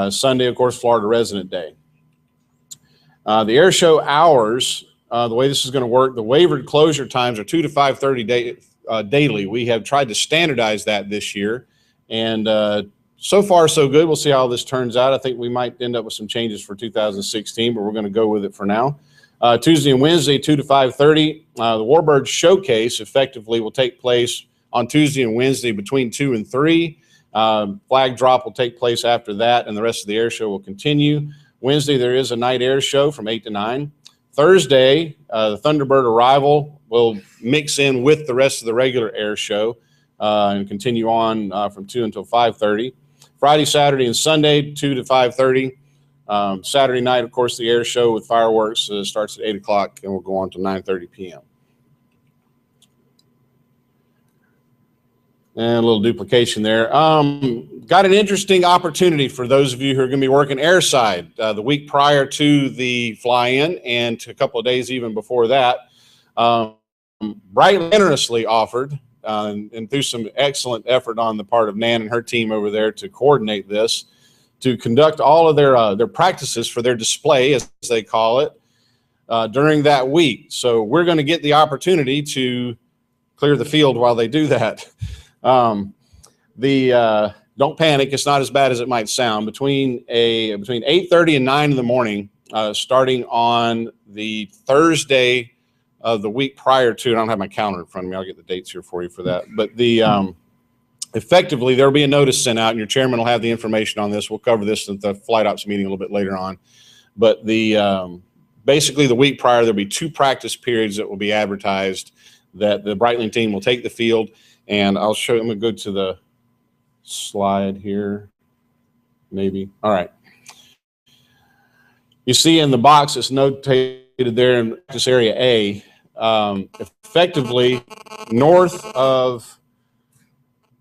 Sunday, of course, Florida Resident Day. The air show hours, the way this is going to work, the waivered closure times are 2 to 5:30 daily. We have tried to standardize that this year, and so far so good. We'll see how this turns out. I think we might end up with some changes for 2016, but we're going to go with it for now. Tuesday and Wednesday, 2 to 5:30. The Warbird Showcase effectively will take place on Tuesday and Wednesday between 2 and 3. Flag drop will take place after that, and the rest of the air show will continue. Wednesday, there is a night air show from 8 to 9. Thursday, the Thunderbird Arrival will mix in with the rest of the regular air show and continue on from 2 until 5:30. Friday, Saturday, and Sunday, 2 to 5:30. Saturday night, of course, the air show with fireworks starts at 8 o'clock and will go on to 9:30 p.m. And a little duplication there. Got an interesting opportunity for those of you who are going to be working airside the week prior to the fly-in and to a couple of days even before that. Bright generously offered, and through some excellent effort on the part of Nan and her team over there to coordinate this, to conduct all of their practices for their display, as they call it, during that week. So we're going to get the opportunity to clear the field while they do that. Don't panic, it's not as bad as it might sound. Between 8:30 and 9 in the morning, starting on the Thursday of the week prior to, I don't have my calendar in front of me, I'll get the dates here for you for that. But effectively, there'll be a notice sent out, and your chairman will have the information on this. We'll cover this at the flight ops meeting a little bit later on. But basically the week prior, there'll be 2 practice periods that will be advertised that the Breitling team will take the field. And I'll show you, I'm going to go to the slide here, maybe. All right. You see in the box, it's notated there in practice area A, effectively north of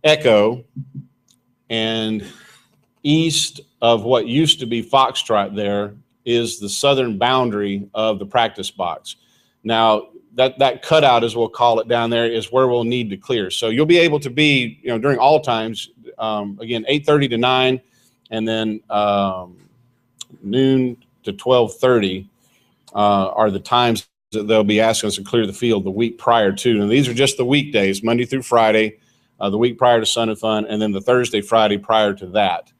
Echo and east of what used to be Foxtrot there is the southern boundary of the practice box. Now, that cutout, as we'll call it down there, is where we'll need to clear. So you'll be able to be, during all times, again, 8:30 to 9, and then noon to 12:30 are the times that they'll be asking us to clear the field the week prior to. And these are just the weekdays, Monday through Friday, the week prior to Sun and Fun, and then the Thursday, Friday prior to that.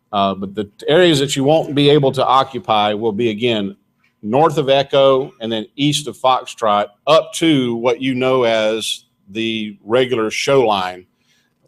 But the areas that you won't be able to occupy will be, again, north of Echo and then east of Foxtrot up to what you know as the regular show line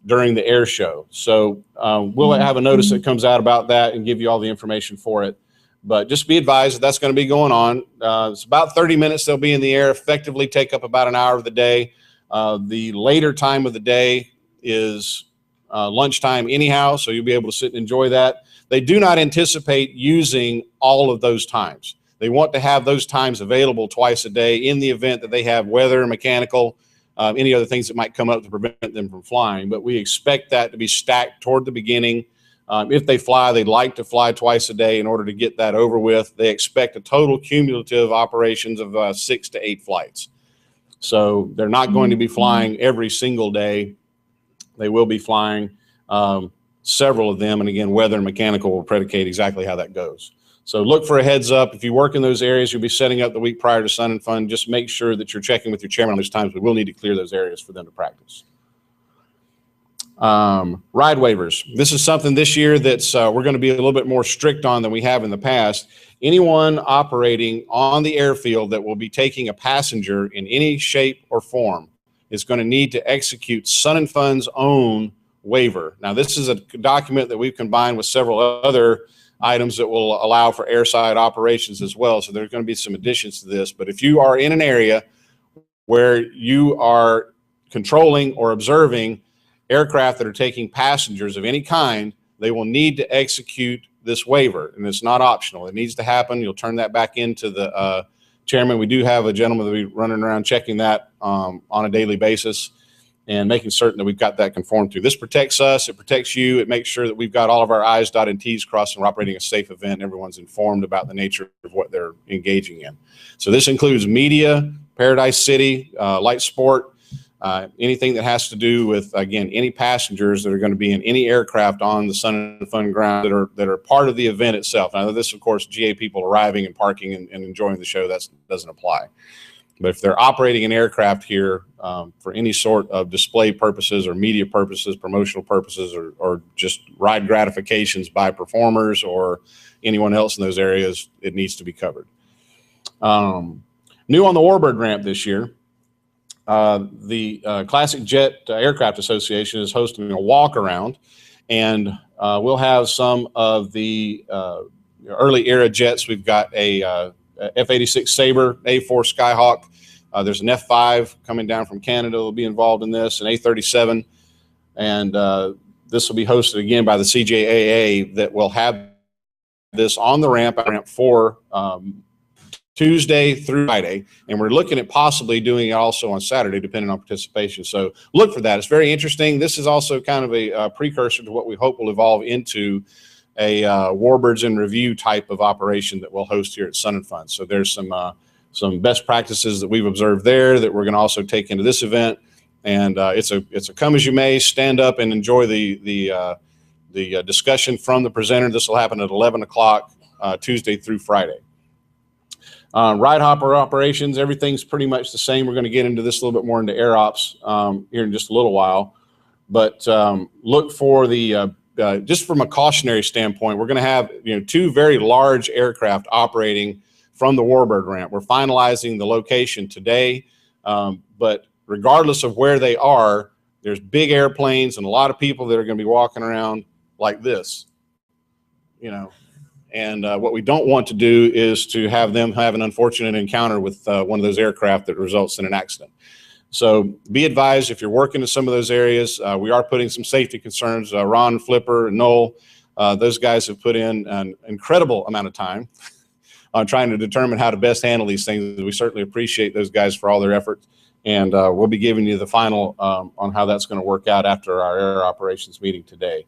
during the air show. So we'll have a notice that comes out about that and give you all the information for it. But just be advised that that's going to be going on. It's about 30 minutes they'll be in the air, effectively take up about an hour of the day. The later time of the day is lunchtime anyhow, so you'll be able to sit and enjoy that. They do not anticipate using all of those times. They want to have those times available twice a day in the event that they have weather, mechanical, any other things that might come up to prevent them from flying. But we expect that to be stacked toward the beginning. If they fly, they'd like to fly twice a day in order to get that over with. They expect a total cumulative operations of 6 to 8 flights. So they're not going to be flying every single day. They will be flying several of them. And again, weather and mechanical will predicate exactly how that goes. So look for a heads up. If you work in those areas, you'll be setting up the week prior to Sun and Fun. Just make sure that you're checking with your chairman on those times. We will need to clear those areas for them to practice. Ride waivers. This is something this year that's we're going to be a little bit more strict on than we have in the past. Anyone operating on the airfield that will be taking a passenger in any shape or form is going to need to execute Sun and Fun's own waiver. Now, this is a document that we've combined with several other items that will allow for airside operations as well. So there's going to be some additions to this. But if you are in an area where you are controlling or observing aircraft that are taking passengers of any kind, they will need to execute this waiver, and it's not optional. It needs to happen. You'll turn that back into the chairman. We do have a gentleman that will be running around checking that on a daily basis and making certain that we've got that conformed to. This protects us. It protects you. It makes sure that we've got all of our I's dotted and T's crossed and we're operating a safe event. And everyone's informed about the nature of what they're engaging in. So this includes media, Paradise City, light sport, anything that has to do with, again, any passengers that are going to be in any aircraft on the Sun and Fun ground that are part of the event itself. Now, this, of course, GA people arriving and parking and enjoying the show, that doesn't apply. But if they're operating an aircraft here for any sort of display purposes or media purposes, promotional purposes, or just ride gratifications by performers or anyone else in those areas, it needs to be covered. New on the Warbird ramp this year, the Classic Jet Aircraft Association is hosting a walk around, and we'll have some of the early era jets. We've got a F-86 Sabre, A4 Skyhawk. There's an F5 coming down from Canada that will be involved in this, an A37. And this will be hosted again by the CJAA that will have this on the ramp for Tuesday through Friday. And we're looking at possibly doing it also on Saturday, depending on participation. So look for that. It's very interesting. This is also kind of a precursor to what we hope will evolve into a Warbirds in Review type of operation that we'll host here at Sun and Fun. So there's some best practices that we've observed there that we're going to also take into this event. And it's a come as you may, stand up and enjoy the discussion from the presenter. This will happen at 11 o'clock Tuesday through Friday. Ride hopper operations, everything's pretty much the same. We're going to get into this a little bit more into air ops here in just a little while. But look for the just from a cautionary standpoint, we're going to have 2 very large aircraft operating from the Warbird ramp. We're finalizing the location today, but regardless of where they are, There's big airplanes and a lot of people that are going to be walking around like this, you know. And what we don't want to do is to have them have an unfortunate encounter with one of those aircraft that results in an accident. So be advised, if you're working in some of those areas, we are putting some safety concerns. Ron, Flipper, Noel, those guys have put in an incredible amount of time on trying to determine how to best handle these things. We certainly appreciate those guys for all their efforts. And we'll be giving you the final on how that's going to work out after our air operations meeting today.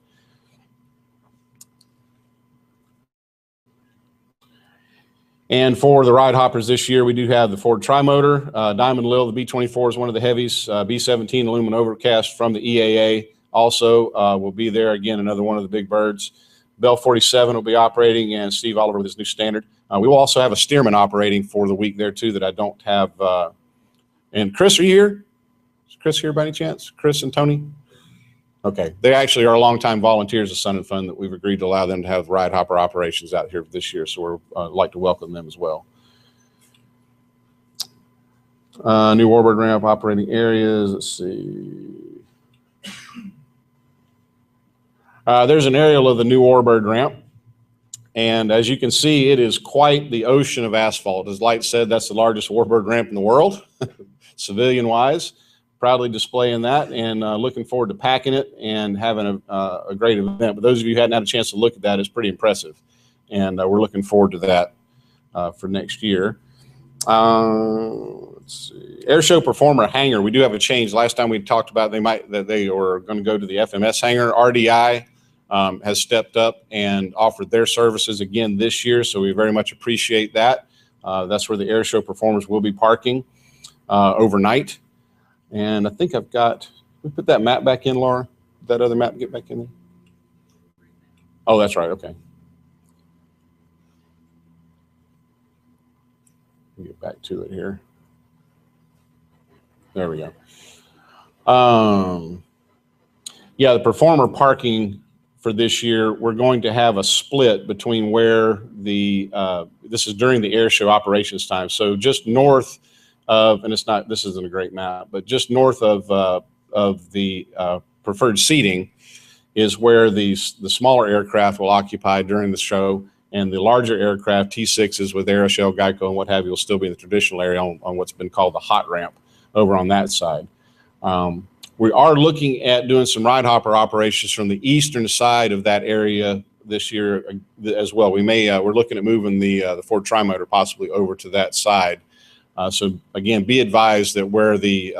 And for the ride hoppers this year, we do have the Ford Tri-Motor, Diamond Lil, the B-24 is one of the heavies, B-17 aluminum overcast from the EAA also will be there. Again, another one of the big birds. Bell 47 will be operating, and Steve Oliver with his new standard. We will also have a Stearman operating for the week there too that I don't have. And Chris, are you here? Is Chris here by any chance? Chris and Tony? Okay, they actually are longtime volunteers of Sun and Fun that we've agreed to allow them to have ride hopper operations out here this year, so we're like to welcome them as well. New Warbird ramp operating areas, let's see. There's an aerial of the new Warbird ramp, and as you can see, it is quite the ocean of asphalt. As Light said, that's the largest Warbird ramp in the world, civilian-wise. Proudly displaying that and looking forward to packing it and having a great event. But those of you who hadn't had a chance to look at that, it's pretty impressive. And we're looking forward to that for next year. Let's see. Air Show Performer Hangar. We do have a change. Last time we talked about that they were going to go to the FMS hangar. RDI has stepped up and offered their services again this year. So we very much appreciate that. That's where the Air Show Performers will be parking overnight. And I think I've got, we put that map back in, Laura? Did that other map get back in there? Oh, that's right. Okay. Let me get back to it here. There we go. Yeah, the performer parking for this year, we're going to have a split between where the, this is during the air show operations time. So just north of, and it's not, this isn't a great map, but just north of the preferred seating is where the smaller aircraft will occupy during the show, and the larger aircraft, T6s with Aeroshell, Geico, and what have you, will still be in the traditional area on what's been called the hot ramp over on that side. We are looking at doing some ride hopper operations from the eastern side of that area this year as well. We may, we're looking at moving the Ford Tri-Motor possibly over to that side. So again, be advised that where the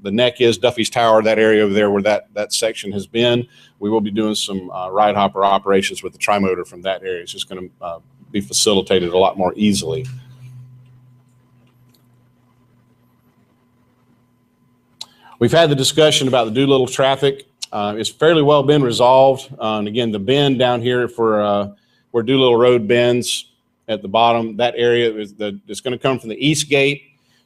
neck is, Duffy's Tower, that area over there where that section has been, we will be doing some ride hopper operations with the Tri-Motor from that area. It's just going to be facilitated a lot more easily. We've had the discussion about the Doolittle traffic. It's fairly well been resolved. And again, the bend down here for where Doolittle Road bends at the bottom, that area is it's going to come from the east gate,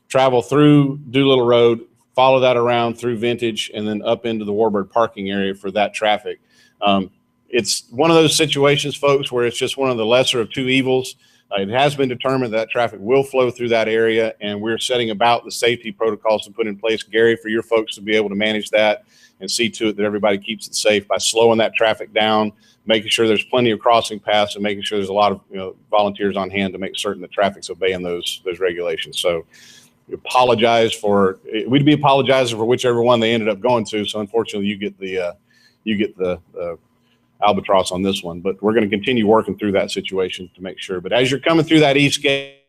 travel through Doolittle Road, follow that around through Vintage, and then up into the Warbird parking area for that traffic. It's one of those situations, folks, where it's just one of the lesser of two evils. It has been determined that traffic will flow through that area, and we're setting about the safety protocols to put in place, Gary, for your folks to be able to manage that and see to it that everybody keeps it safe by slowing that traffic down, making sure there's plenty of crossing paths, and making sure there's a lot of volunteers on hand to make certain that traffic's obeying those regulations. So we apologize for, we'd be apologizing for whichever one they ended up going to. So unfortunately, you get the albatross on this one, but we're going to continue working through that situation to make sure. But as you're coming through that east gate,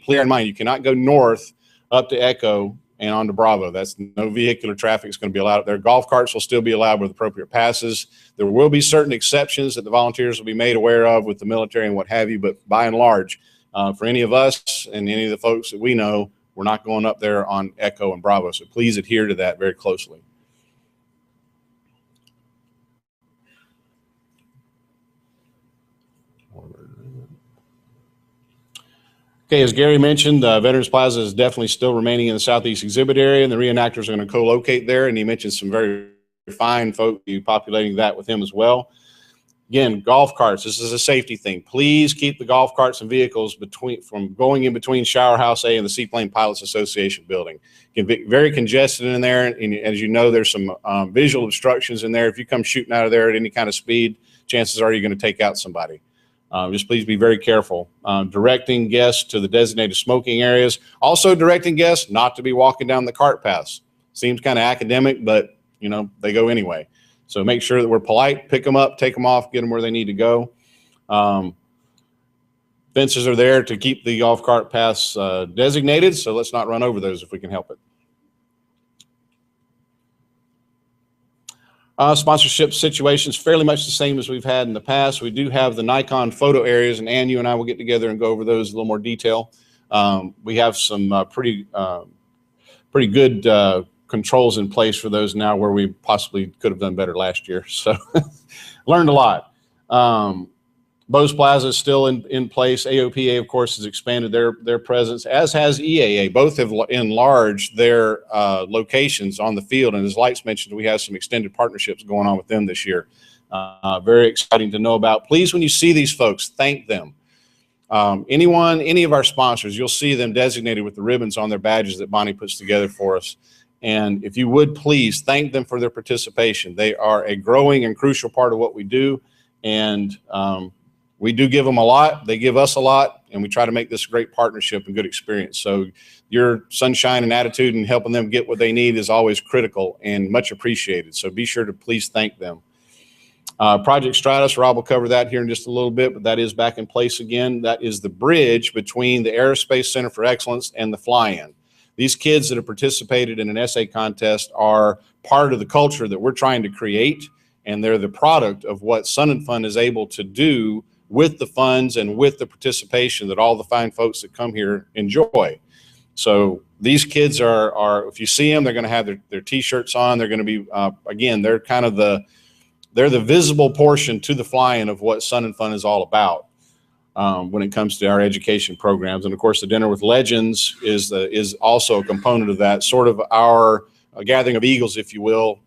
clear in mind, you cannot go north up to Echo and on to Bravo. That's no vehicular traffic is going to be allowed up there. Golf carts will still be allowed with appropriate passes. There will be certain exceptions that the volunteers will be made aware of with the military and what have you, but by and large, for any of us and any of the folks that we know, we're not going up there on Echo and Bravo. So please adhere to that very closely. Okay, as Gary mentioned, Veterans Plaza is definitely still remaining in the Southeast exhibit area, and the reenactors are going to co-locate there, and he mentioned some very fine folk populating that with him as well. Again, golf carts, this is a safety thing. Please keep the golf carts and vehicles from going in between Shower House A and the Seaplane Pilots Association building. It can be very congested in there, and as you know, there's some visual obstructions in there. If you come shooting out of there at any kind of speed, chances are you're going to take out somebody. Just please be very careful. Directing guests to the designated smoking areas. Also directing guests not to be walking down the cart paths. Seems kind of academic, but you know, they go anyway. So make sure that we're polite, pick them up, take them off, get them where they need to go. Fences are there to keep the golf cart paths designated, so let's not run over those if we can help it. Sponsorship situations fairly much the same as we've had in the past. We do have the Nikon photo areas, and Ann, you and I will get together and go over those in a little more detail. We have some pretty good controls in place for those now, where we possibly could have done better last year. So learned a lot. Bose Plaza is still in place. AOPA, of course, has expanded their presence, as has EAA. Both have enlarged their locations on the field. And as Lights mentioned, we have some extended partnerships going on with them this year. Very exciting to know about. Please, when you see these folks, thank them. Any of our sponsors, you'll see them designated with the ribbons on their badges that Bonnie puts together for us. And if you would, please thank them for their participation. They are a growing and crucial part of what we do. And we do give them a lot, they give us a lot, and we try to make this a great partnership and good experience. So your sunshine and attitude and helping them get what they need is always critical and much appreciated. So be sure to please thank them. Project Stratus, Rob will cover that here in just a little bit, but that is back in place again. That is the bridge between the Aerospace Center for Excellence and the fly-in. These kids that have participated in an essay contest are part of the culture that we're trying to create, and they're the product of what Sun and Fun is able to do with the funds and with the participation that all the fine folks that come here enjoy. So these kids are if you see them, they're going to have their t-shirts on. They're going to be, again, they're kind of they're the visible portion to the fly-in of what Sun and Fun is all about when it comes to our education programs. And of course, the Dinner with Legends is also a component of that, sort of our gathering of eagles, if you will,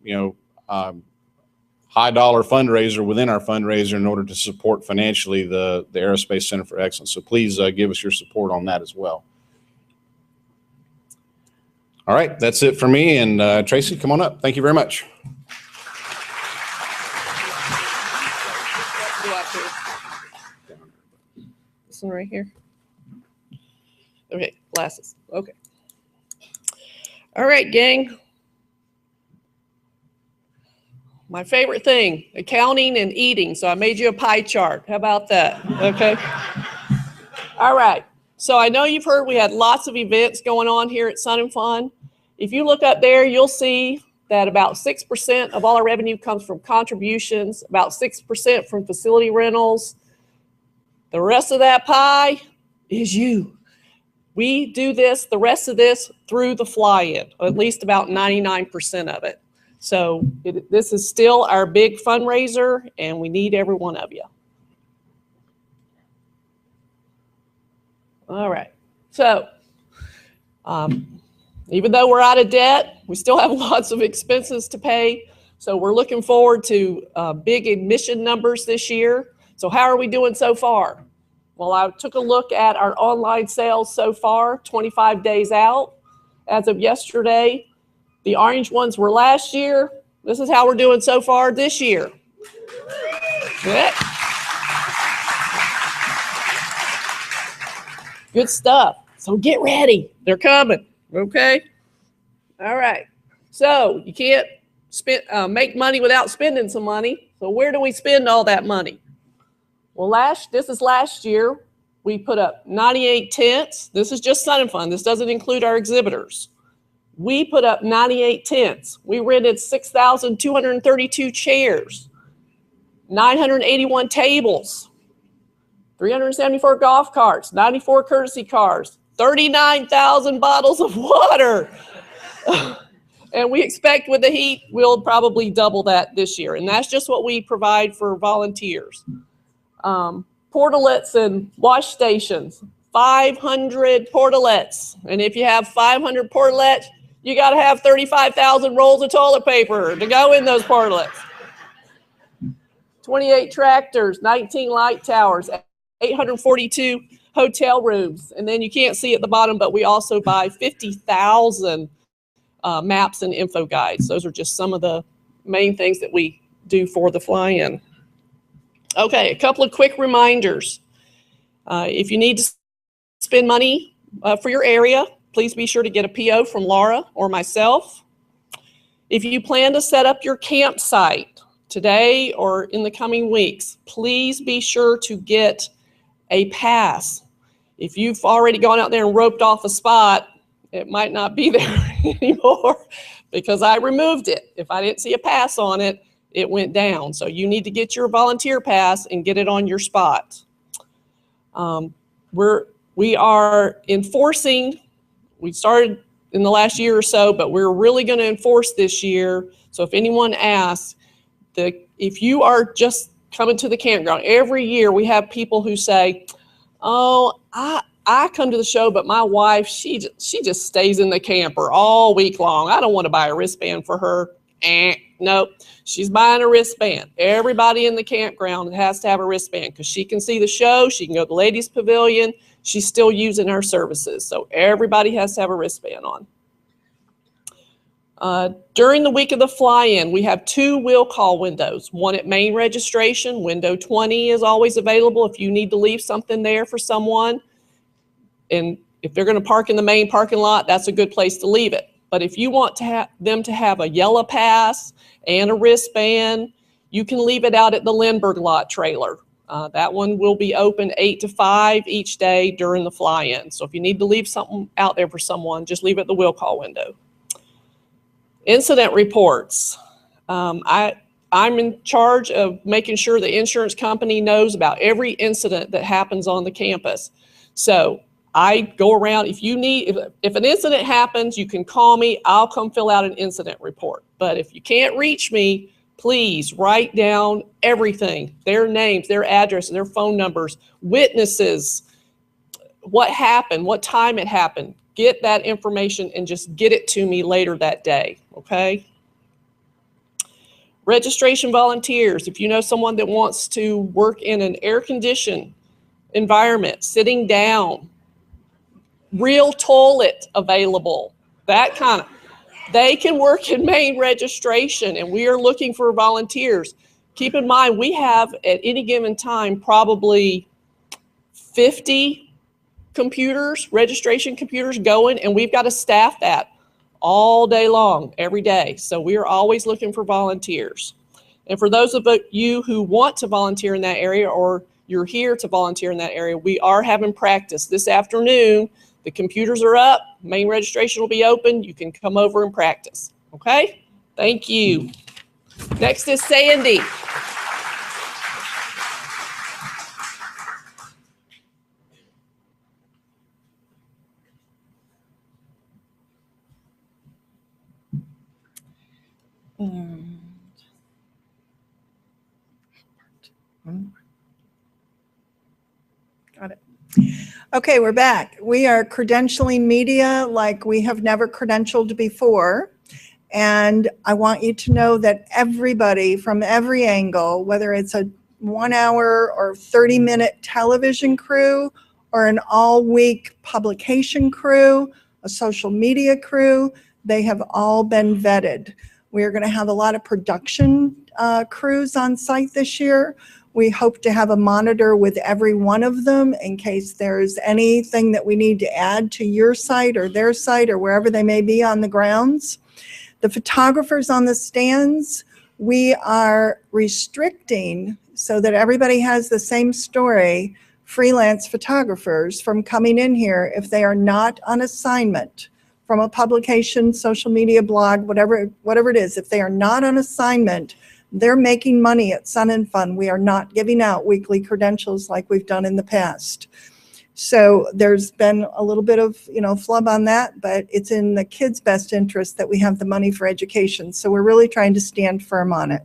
high dollar fundraiser within our fundraiser in order to support financially the Aerospace Center for Excellence. So please give us your support on that as well. All right, that's it for me. And Tracy, come on up. Thank you very much. This one right here. Okay, glasses. Okay. All right, gang. My favorite thing, accounting and eating. So I made you a pie chart. How about that? Okay. All right. So I know you've heard we had lots of events going on here at Sun and Fun. If you look up there, you'll see that about 6% of all our revenue comes from contributions, about 6% from facility rentals. The rest of that pie is you. We do this, the rest of this, through the fly-in, at least about 99% of it. So this is still our big fundraiser, and we need every one of you. All right. So even though we're out of debt, we still have lots of expenses to pay. So we're looking forward to big admission numbers this year. So how are we doing so far? Well, I took a look at our online sales so far, 25 days out. As of yesterday, the orange ones were last year. This is how we're doing so far this year. Yeah. Good stuff. So get ready. They're coming. Okay? All right. So you can't make money without spending some money. So where do we spend all that money? Well, this is last year. We put up 98 tents. This is just Sun and Fun. This doesn't include our exhibitors. We put up 98 tents. We rented 6,232 chairs, 981 tables, 374 golf carts, 94 courtesy cars, 39,000 bottles of water. And we expect with the heat, we'll probably double that this year. And that's just what we provide for volunteers. Portalets and wash stations, 500 portalets. And if you have 500 portalets, you got to have 35,000 rolls of toilet paper to go in those portalets. 28 tractors, 19 light towers, 842 hotel rooms. And then you can't see at the bottom, but we also buy 50,000 maps and info guides. Those are just some of the main things that we do for the fly-in. Okay, a couple of quick reminders. If you need to spend money for your area, please be sure to get a PO from Laura or myself. If you plan to set up your campsite today or in the coming weeks, please be sure to get a pass. If you've already gone out there and roped off a spot, it might not be there anymore because I removed it. If I didn't see a pass on it, it went down. So you need to get your volunteer pass and get it on your spot. We are enforcing, we started in the last year or so, but we're really going to enforce this year. So if anyone asks, if you are just coming to the campground, every year we have people who say, oh, I come to the show, but my wife, she just stays in the camper all week long. I don't want to buy a wristband for her. Nope, she's buying a wristband. Everybody in the campground has to have a wristband because she can see the show. She can go to the ladies' pavilion. She's still using her services. So everybody has to have a wristband on. During the week of the fly-in, we have 2 will call windows. One at main registration. Window 20 is always available if you need to leave something there for someone. And if they're going to park in the main parking lot, that's a good place to leave it. But if you want to them to have a yellow pass and a wristband, you can leave it out at the Lindbergh lot trailer. That one will be open 8 to 5 each day during the fly-in. So if you need to leave something out there for someone, just leave it at the will call window. Incident reports. I'm in charge of making sure the insurance company knows about every incident that happens on the campus. So I go around, if an incident happens, you can call me, I'll come fill out an incident report. But if you can't reach me, please write down everything, their names, their addresses, their phone numbers, witnesses, what happened, what time it happened. Get that information and just get it to me later that day, okay? Registration volunteers. If you know someone that wants to work in an air-conditioned environment, sitting down, real toilet available, that kind of, they can work in main registration, and we are looking for volunteers. Keep in mind, we have at any given time probably 50 computers, registration computers going, and we've got to staff that all day long, every day. So we are always looking for volunteers. And for those of you who want to volunteer in that area, or you're here to volunteer in that area, we are having practice this afternoon. The computers are up, main registration will be open. You can come over and practice, okay? Thank you. Next is Sandy. Got it. Okay, we're back. We are credentialing media like we have never credentialed before. And I want you to know that everybody from every angle, whether it's a 1 hour or 30-minute television crew or an all-week publication crew, a social media crew, they have all been vetted. We're going to have a lot of production crews on site this year. We hope to have a monitor with every one of them in case there's anything that we need to add to your site or their site or wherever they may be on the grounds. The photographers on the stands, we are restricting so that everybody has the same story, freelance photographers from coming in here if they are not on assignment from a publication, social media blog, whatever it is. If they are not on assignment, they're making money at Sun and Fun. We are not giving out weekly credentials like we've done in the past. So there's been a little bit of, flub on that, but it's in the kids' best interest that we have the money for education. So we're really trying to stand firm on it.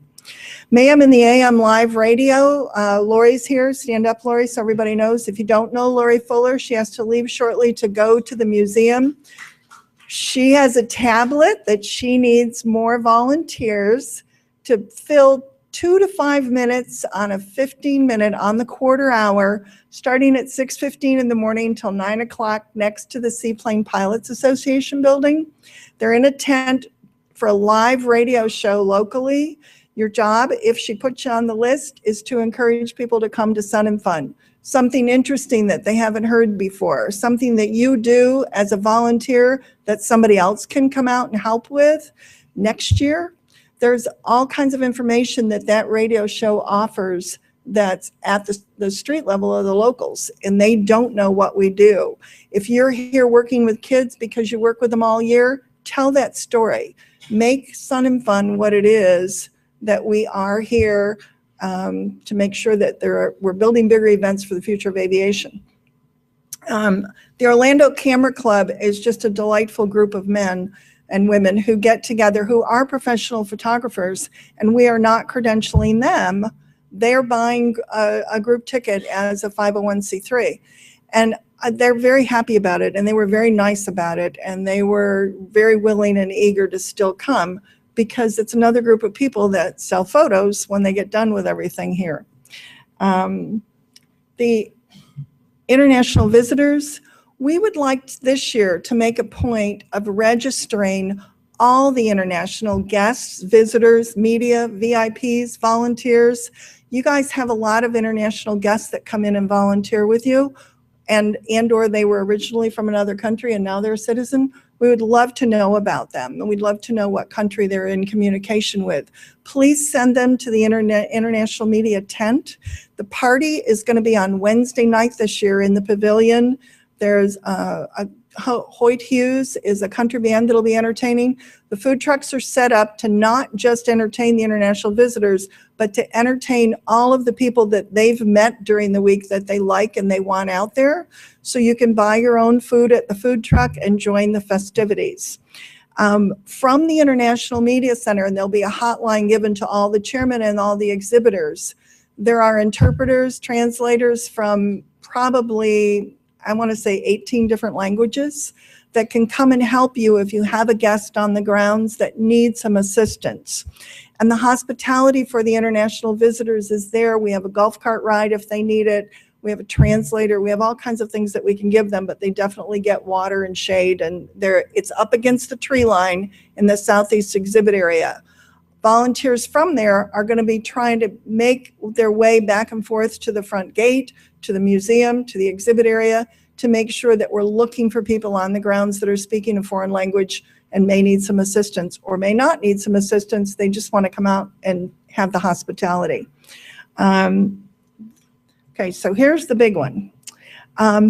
Ma'am in the AM live radio, Lori's here. Stand up, Lori, so everybody knows. If you don't know Lori Fuller, she has to leave shortly to go to the museum. She has a tablet that she needs more volunteers to fill 2 to 5 minutes on a 15-minute on the quarter hour, starting at 6:15 in the morning till 9 o'clock next to the Seaplane Pilots Association building. They're in a tent for a live radio show locally. Your job, if she puts you on the list, is to encourage people to come to Sun and Fun. Something interesting that they haven't heard before, something that you do as a volunteer that somebody else can come out and help with next year. There's all kinds of information that radio show offers that's at the street level of the locals, and they don't know what we do. If you're here working with kids because you work with them all year, tell that story. Make Sun and Fun what it is that we are here to make sure that we're building bigger events for the future of aviation. The Orlando Camera Club is just a delightful group of men and women who get together, who are professional photographers, and we are not credentialing them. They're buying a group ticket as a 501c3. And they're very happy about it, and they were very nice about it, and they were very willing and eager to still come, because it's another group of people that sell photos when they get done with everything here. The international visitors, we would like this year to make a point of registering all the international guests, visitors, media, VIPs, volunteers. You guys have a lot of international guests that come in and volunteer with you, and or they were originally from another country and now they're a citizen. We would love to know about them, and we'd love to know what country they're in communication with. Please send them to the International Media Tent. The party is going to be on Wednesday night this year in the pavilion. There's Hoyt Hughes is a country band that'll be entertaining. The food trucks are set up to not just entertain the international visitors, but to entertain all of the people that they've met during the week that they like and they want out there. So you can buy your own food at the food truck and join the festivities. From the International Media Center, and there'll be a hotline given to all the chairmen and all the exhibitors. There are interpreters, translators from probably, I want to say 18 different languages that can come and help you if you have a guest on the grounds that needs some assistance. And the hospitality for the international visitors is there. We have a golf cart ride if they need it. We have a translator. We have all kinds of things that we can give them, but they definitely get water and shade, and it's up against the tree line in the Southeast exhibit area. Volunteers from there are going to be trying to make their way back and forth to the front gate, to the museum, to the exhibit area, to make sure that we're looking for people on the grounds that are speaking a foreign language and may need some assistance or may not need some assistance. They just want to come out and have the hospitality. Okay, so here's the big one.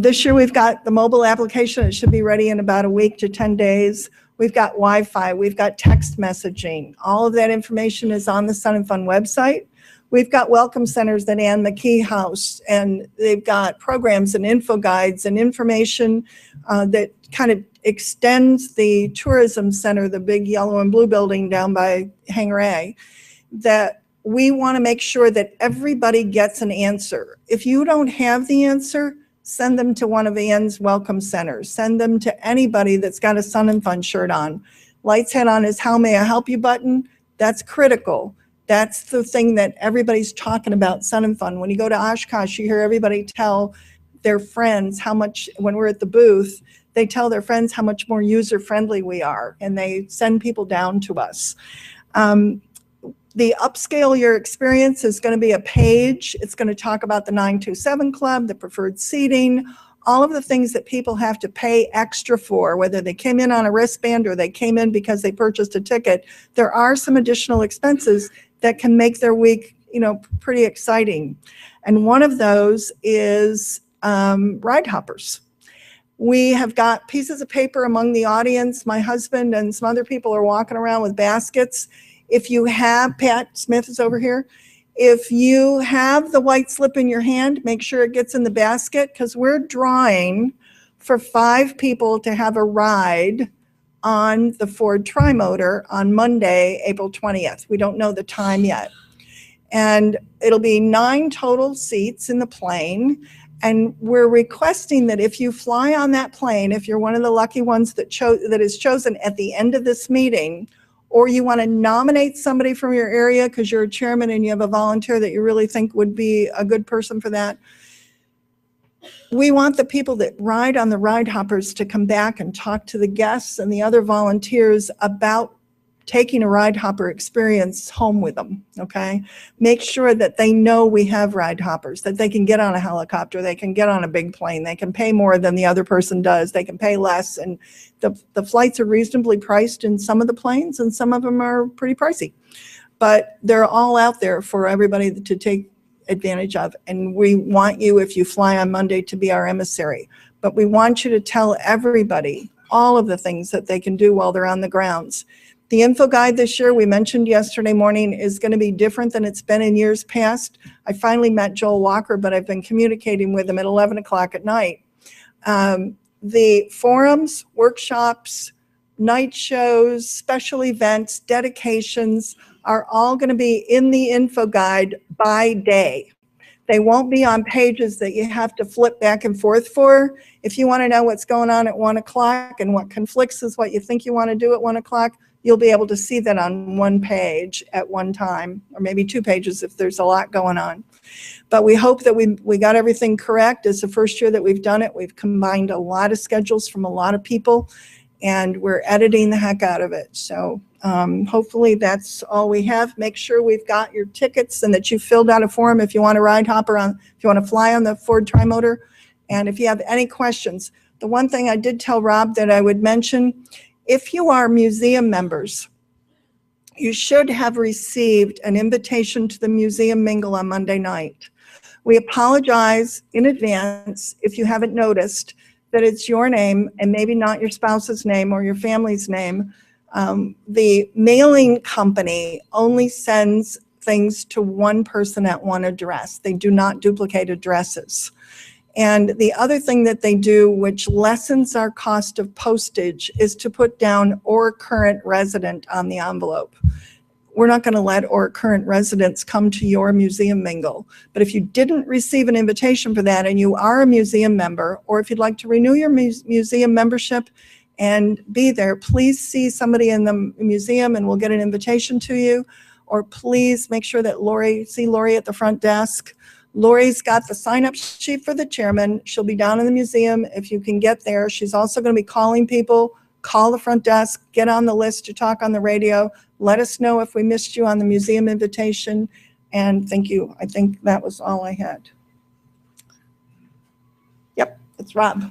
This year we've got the mobile application. It should be ready in about a week to 10 days. We've got Wi-Fi, we've got text messaging. All of that information is on the Sun and Fun website. We've got welcome centers that Ann McKee house, and they've got programs and info guides and information that kind of extends the tourism center, the big yellow and blue building down by Hangar A, that we want to make sure that everybody gets an answer. If you don't have the answer, send them to one of Ann's welcome centers. Send them to anybody that's got a Sun and Fun shirt on. Lights Head on his How May I Help You button. That's critical. That's the thing that everybody's talking about, Sun and Fun. When you go to Oshkosh, you hear everybody tell their friends how much, when we're at the booth, they tell their friends how much more user-friendly we are, and they send people down to us. The Upscale Your Experience is going to be a page. It's going to talk about the 927 Club, the preferred seating, all of the things that people have to pay extra for, whether they came in on a wristband or they came in because they purchased a ticket. There are some additional expenses that can make their week, pretty exciting. And one of those is ride hoppers. We have got pieces of paper among the audience. My husband and some other people are walking around with baskets. If you have, Pat Smith is over here. If you have the white slip in your hand, make sure it gets in the basket, because we're drawing for 5 people to have a ride on the Ford Trimotor on Monday, April 20th. We don't know the time yet. And it'll be 9 total seats in the plane. And we're requesting that if you fly on that plane, if you're one of the lucky ones that is chosen at the end of this meeting, or you want to nominate somebody from your area because you're a chairman and you have a volunteer that you really think would be a good person for that, we want the people that ride on the ride hoppers to come back and talk to the guests and the other volunteers about taking a ride hopper experience home with them, okay? Make sure that they know we have ride hoppers, that they can get on a helicopter, they can get on a big plane, they can pay more than the other person does, they can pay less, and the flights are reasonably priced in some of the planes, and some of them are pretty pricey. But they're all out there for everybody to take advantage of, and we want you, if you fly on Monday, to be our emissary. But we want you to tell everybody all of the things that they can do while they're on the grounds. The info guide this year, we mentioned yesterday morning, is going to be different than it's been in years past. I finally met Joel Walker, but I've been communicating with him at 11 o'clock at night. The forums, workshops, night shows, special events, dedications are all going to be in the info guide by day. They won't be on pages that you have to flip back and forth for. If you want to know what's going on at 1 o'clock and what conflicts with what you think you want to do at 1 o'clock, you'll be able to see that on one page at one time, or maybe 2 pages if there's a lot going on. But we hope that we got everything correct. It's the first year that we've done it. We've combined a lot of schedules from a lot of people, and we're editing the heck out of it. So hopefully that's all we have. Make sure we've got your tickets and that you filled out a form if you want to ride hopper on, if you want to fly on the Ford Tri-Motor. And if you have any questions, the one thing I did tell Rob that I would mention, if you are museum members, you should have received an invitation to the museum mingle on Monday night. We apologize in advance if you haven't noticed that it's your name and maybe not your spouse's name or your family's name. The mailing company only sends things to one person at one address. They do not duplicate addresses. And the other thing that they do, which lessens our cost of postage, is to put down or current resident on the envelope. We're not going to let or current residents come to your museum mingle. But if you didn't receive an invitation for that and you are a museum member, or if you'd like to renew your museum membership and be there, please see somebody in the museum and we'll get an invitation to you. Or please make sure that see Lori at the front desk. Lori's got the sign-up sheet for the chairman. She'll be down in the museum if you can get there. She's also going to be calling people. Call the front desk, get on the list to talk on the radio. Let us know if we missed you on the museum invitation. And thank you. I think that was all I had. Yep, it's Rob.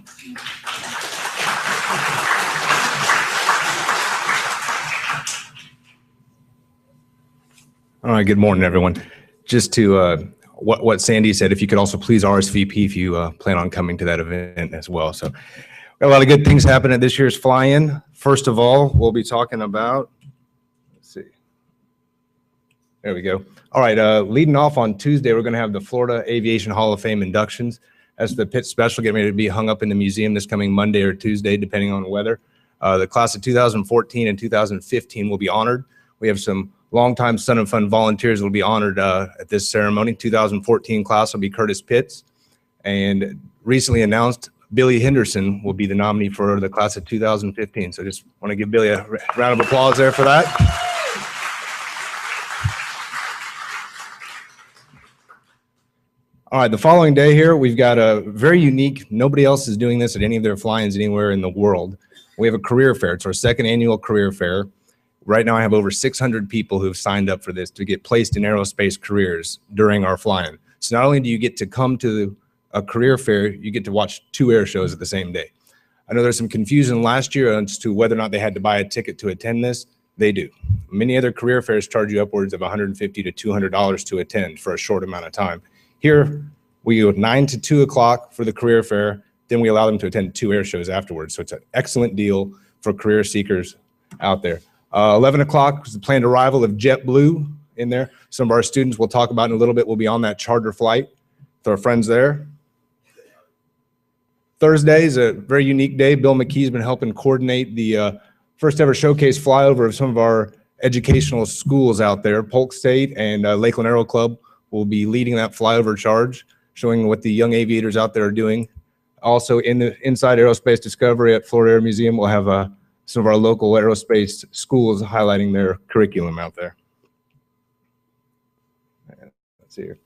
All right, good morning, everyone. Just to what Sandy said, if you could also please RSVP if you plan on coming to that event as well. So got a lot of good things happening at this year's fly-in. First of all, we'll be talking about, let's see. There we go. All right, leading off on Tuesday, we're going to have the Florida Aviation Hall of Fame inductions. That's the pit special getting ready to be hung up in the museum this coming Monday or Tuesday, depending on the weather. The class of 2014 and 2015 will be honored. We have some longtime Sun and Fun volunteers will be honored at this ceremony. 2014 class will be Curtis Pitts, and recently announced Billy Henderson will be the nominee for the class of 2015. So just want to give Billy a round of applause there for that. All right, the following day here, we've got a very unique, nobody else is doing this at any of their fly-ins anywhere in the world. We have a career fair. It's our second annual career fair. Right now, I have over 600 people who've signed up for this to get placed in aerospace careers during our fly-in. So not only do you get to come to a career fair, you get to watch 2 air shows at the same day. I know there's some confusion last year as to whether or not they had to buy a ticket to attend this. They do. Many other career fairs charge you upwards of $150 to $200 to attend for a short amount of time. Here, we go 9 to 2 o'clock for the career fair. Then we allow them to attend 2 air shows afterwards. So it's an excellent deal for career seekers out there. 11 o'clock is the planned arrival of JetBlue in there. Some of our students we'll talk about in a little bit will be on that charter flight with our friends there. Thursday is a very unique day. Bill McKee's been helping coordinate the first ever showcase flyover of some of our educational schools out there. Polk State and Lakeland Aero Club will be leading that flyover charge, showing what the young aviators out there are doing. Also in the Inside Aerospace Discovery at Florida Air Museum, we'll have some of our local aerospace schools highlighting their curriculum out there. Let's see here.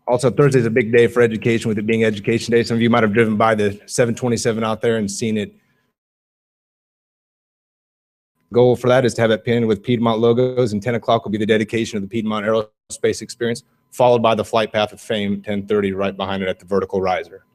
Also, Thursday is a big day for education, with it being Education Day. Some of you might have driven by the 727 out there and seen it. Goal for that is to have it pinned with Piedmont logos, and 10 o'clock will be the dedication of the Piedmont Aerospace Experience, followed by the Flight Path of Fame, 10:30, right behind it at the vertical riser.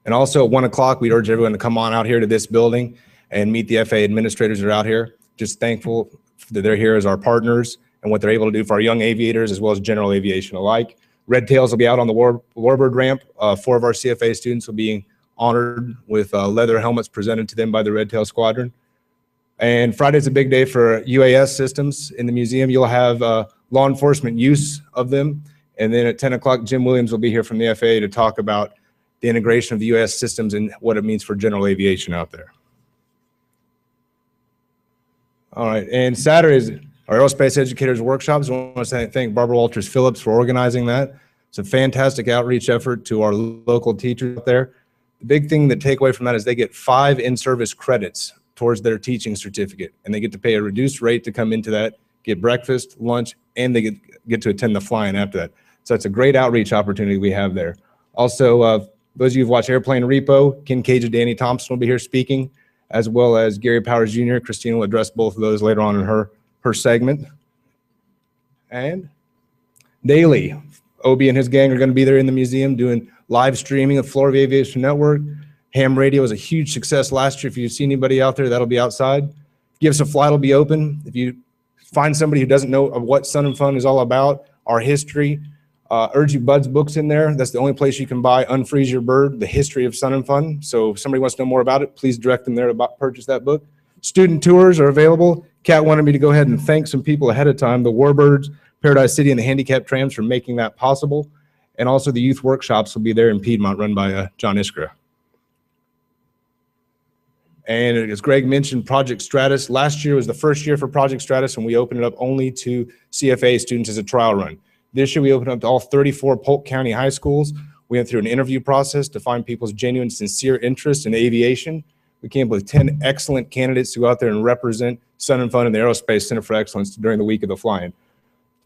And also at 1 o'clock, we urge everyone to come on out here to this building and meet the FAA administrators that are out here. Just thankful that they're here as our partners and what they're able to do for our young aviators as well as general aviation alike. Red Tails will be out on the Warbird ramp. 4 of our CFA students will be honored with leather helmets presented to them by the Red Tail Squadron. And Friday's a big day for UAS systems in the museum. You'll have law enforcement use of them. And then at 10 o'clock, Jim Williams will be here from the FAA to talk about the integration of the UAS systems and what it means for general aviation out there. All right, and Saturday is our Aerospace Educators Workshops. I want to thank Barbara Walters Phillips for organizing that. It's a fantastic outreach effort to our local teachers out there. The big thing that take away from that is they get 5 in-service credits towards their teaching certificate, and they get to pay a reduced rate to come into that, get breakfast, lunch, and they get to attend the fly-in after that. So it's a great outreach opportunity we have there. Also, those of you who've watched Airplane Repo, Ken Cage and Danny Thompson will be here speaking, as well as Gary Powers Jr. Christina will address both of those later on in her segment. And daily, Obi and his gang are going to be there in the museum doing live streaming of Florida Aviation Network. Ham radio was a huge success last year. If you see anybody out there, that'll be outside. Give Us a Flight will be open. If you find somebody who doesn't know what Sun and Fun is all about, our history, urge you Bud's books in there. That's the only place you can buy Unfreeze Your Bird, the history of Sun and Fun. So if somebody wants to know more about it, please direct them there to purchase that book. Student tours are available. Kat wanted me to go ahead and thank some people ahead of time, the Warbirds, Paradise City, and the Handicap Trams for making that possible. And also the youth workshops will be there in Piedmont, run by John Iskra. And as Greg mentioned, Project Stratus. Last year was the first year for Project Stratus, and we opened it up only to CFA students as a trial run. This year, we opened up to all 34 Polk County high schools. We went through an interview process to find people's genuine, sincere interest in aviation. We came up with 10 excellent candidates to go out there and represent Sun and Fun and the Aerospace Center for Excellence during the week of the flying.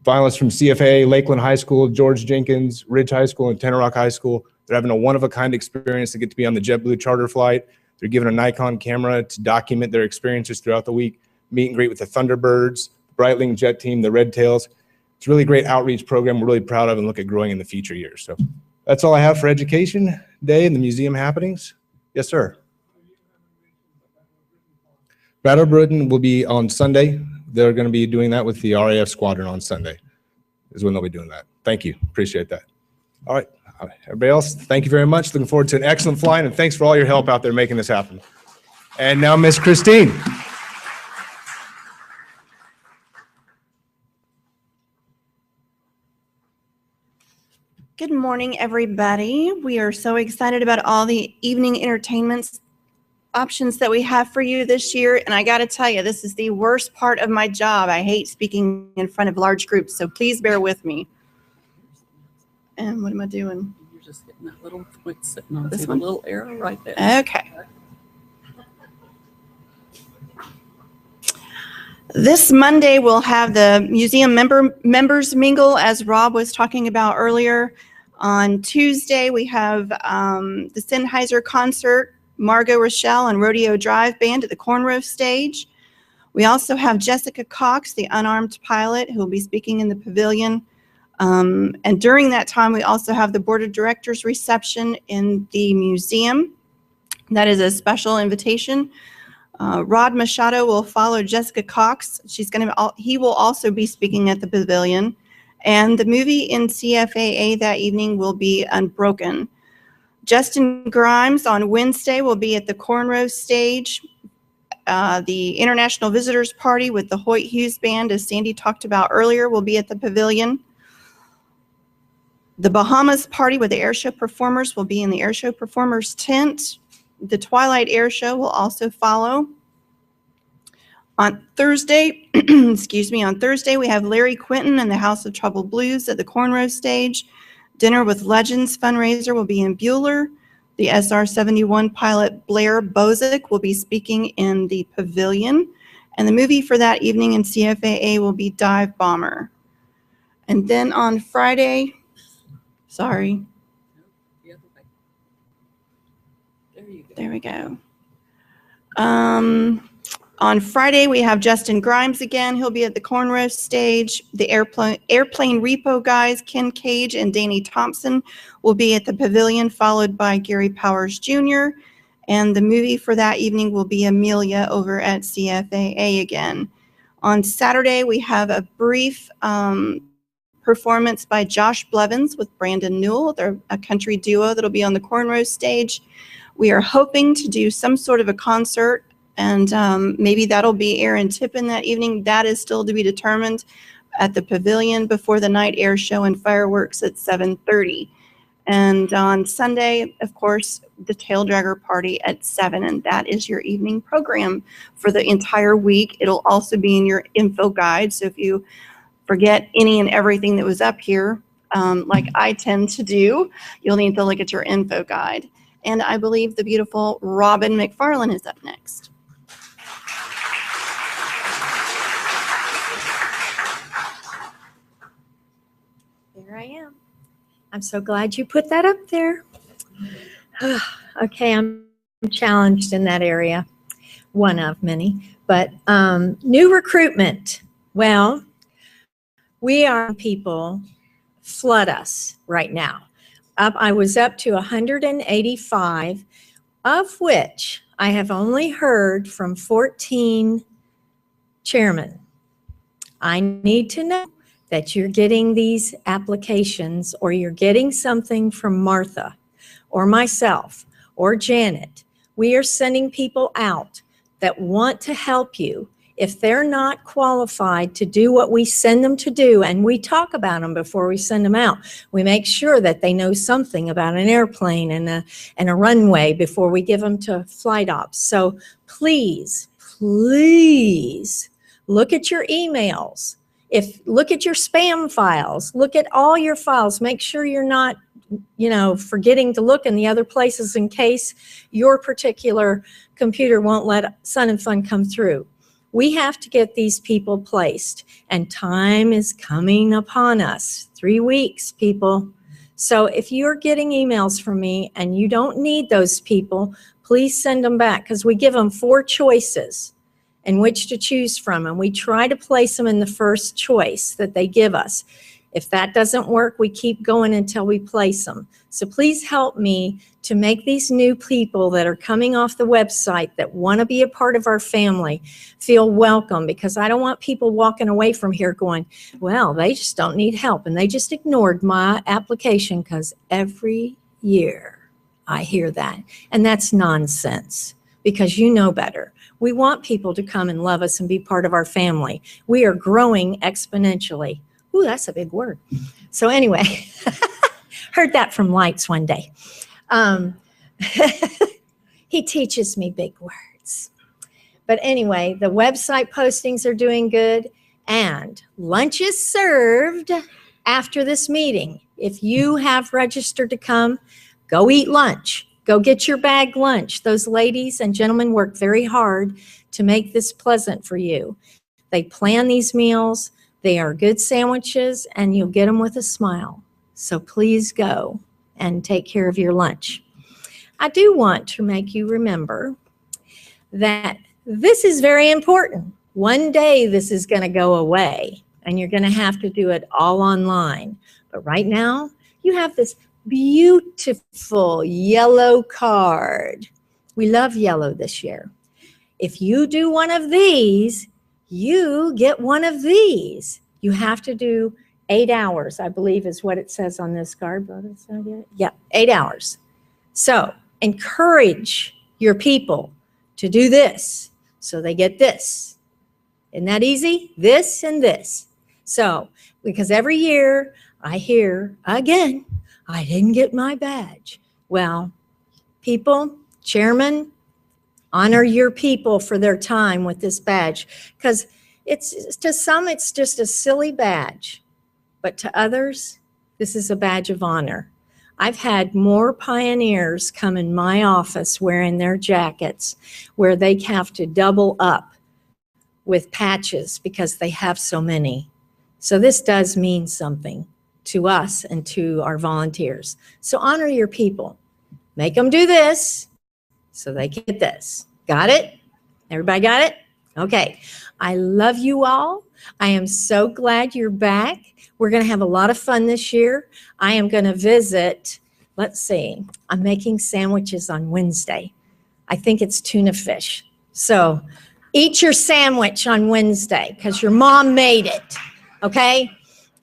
Finalists from CFA, Lakeland High School, George Jenkins, Ridge High School, and Tenor Rock High School. They're having a one-of-a-kind experience to get to be on the JetBlue charter flight. They're given a Nikon camera to document their experiences throughout the week, meet and greet with the Thunderbirds, Breitling Jet Team, the Red Tails. It's a really great outreach program we're really proud of and look at growing in the future years. So that's all I have for Education Day and the museum happenings. Yes, sir. Battle Britain will be on Sunday. They're going to be doing that with the RAF squadron on Sunday is when they'll be doing that. Thank you. Appreciate that. All right. Everybody else, thank you very much. Looking forward to an excellent flying, and thanks for all your help out there making this happen. And now Miss Christine. Good morning, everybody. We are so excited about all the evening entertainment options that we have for you this year. And I got to tell you, this is the worst part of my job. I hate speaking in front of large groups, so please bear with me. And what am I doing? You're just hitting that little point sitting on This the one? little arrow right there. Okay. This Monday, we'll have the museum members mingle, as Rob was talking about earlier. On Tuesday, we have the Sennheiser concert, Margot Rochelle and Rodeo Drive Band at the Cornrow stage. We also have Jessica Cox, the unarmed pilot, who will be speaking in the pavilion. And during that time, we also have the Board of Directors reception in the museum. That is a special invitation. Rod Machado will follow Jessica Cox. He will also be speaking at the pavilion. And the movie in CFAA that evening will be Unbroken. Justin Grimes on Wednesday will be at the Cornrow stage. The International Visitors Party with the Hoyt Hughes Band, as Sandy talked about earlier, will be at the pavilion. The Bahamas Party with the Airshow Performers will be in the Airshow Performers tent. The Twilight Air Show will also follow. On Thursday, on Thursday, we have Larry Quinton and the House of Troubled Blues at the Cornrow stage. Dinner with Legends fundraiser will be in Bueller. The SR-71 pilot Blair Bozick will be speaking in the pavilion. And the movie for that evening in CFAA will be Dive Bomber. And then on Friday, sorry. There we go. On Friday, we have Justin Grimes again. He'll be at the corn roast stage. The airplane repo guys, Ken Cage and Danny Thompson, will be at the pavilion, followed by Gary Powers Jr. And the movie for that evening will be Amelia over at CFAA again. On Saturday, we have a brief performance by Josh Blevins with Brandon Newell. They're a country duo that'll be on the corn roast stage. We are hoping to do some sort of a concert, and maybe that'll be Aaron Tippin that evening. That is still to be determined at the pavilion before the night air show and fireworks at 7:30. And on Sunday, of course, the Tail Dragger Party at 7, and that is your evening program for the entire week. It'll also be in your info guide, so if you forget any and everything that was up here, like I tend to do, you'll need to look at your info guide. And I believe the beautiful Robin McFarland is up next. There I am. I'm so glad you put that up there. Okay, I'm challenged in that area, one of many. But new recruitment. Well, we are people flood us right now. I was up to 185, of which I have only heard from 14 chairmen. I need to know that you're getting these applications, or you're getting something from Martha or myself or Janet. We are sending people out that want to help you. If they're not qualified to do what we send them to do, and we talk about them before we send them out, we make sure that they know something about an airplane and a runway before we give them to flight ops. So please, please look at your emails. Look at your spam files, look at all your files. Make sure you're not, forgetting to look in the other places in case your particular computer won't let Sun and Fun come through. We have to get these people placed, and time is coming upon us. 3 weeks, people. So if you're getting emails from me and you don't need those people, please send them back, because we give them 4 choices in which to choose from, and we try to place them in the first choice that they give us. If that doesn't work, we keep going until we place them. So please help me to make these new people that are coming off the website that want to be a part of our family feel welcome, because I don't want people walking away from here going, well, they just don't need help, and they just ignored my application, because every year I hear that, and that's nonsense, because you know better. We want people to come and love us and be part of our family. We are growing exponentially. Ooh, that's a big word. So anyway, heard that from Lights one day. He teaches me big words. But anyway, the website postings are doing good, and lunch is served after this meeting. If you have registered to come, go eat lunch. Go get your bag lunch. Those ladies and gentlemen work very hard to make this pleasant for you. They plan these meals. They are good sandwiches, and you'll get them with a smile. So please go and take care of your lunch. I do want to make you remember that this is very important. One day this is going to go away, and you're going to have to do it all online. But right now, you have this beautiful yellow card. We love yellow this year. If you do one of these, you get one of these. You have to do 8 hours, I believe is what it says on this card. Yeah, 8 hours. So encourage your people to do this so they get this. Isn't that easy? This and this. So, because every year I hear again, I didn't get my badge. Well, people, chairman, honor your people for their time with this badge, because it's to some, it's just a silly badge, but to others, this is a badge of honor. I've had more pioneers come in my office wearing their jackets where they have to double up with patches because they have so many. So this does mean something to us and to our volunteers. So honor your people. Make them do this so they can get this. Got it? Everybody got it? Okay. I love you all. I am so glad you're back. We're going to have a lot of fun this year. I am going to visit, let's see, I'm making sandwiches on Wednesday. I think it's tuna fish. So eat your sandwich on Wednesday because your mom made it, okay?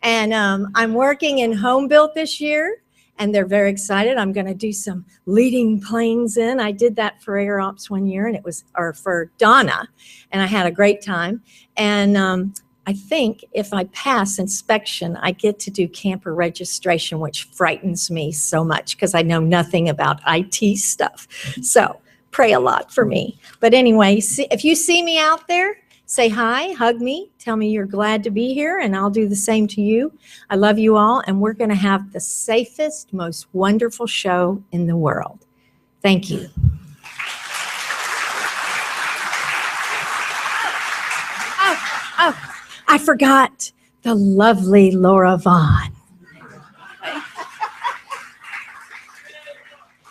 And I'm working in home built this year, and they're very excited. I'm going to do some leading planes in. I did that for Air Ops one year, and it was, or for Donna, and I had a great time. And I think if I pass inspection, I get to do camper registration, which frightens me so much because I know nothing about IT stuff. So pray a lot for me. But anyway, if you see me out there, say hi, hug me, tell me you're glad to be here, and I'll do the same to you. I love you all, and we're going to have the safest, most wonderful show in the world. Thank you. Oh, I forgot the lovely Laura Vaughn.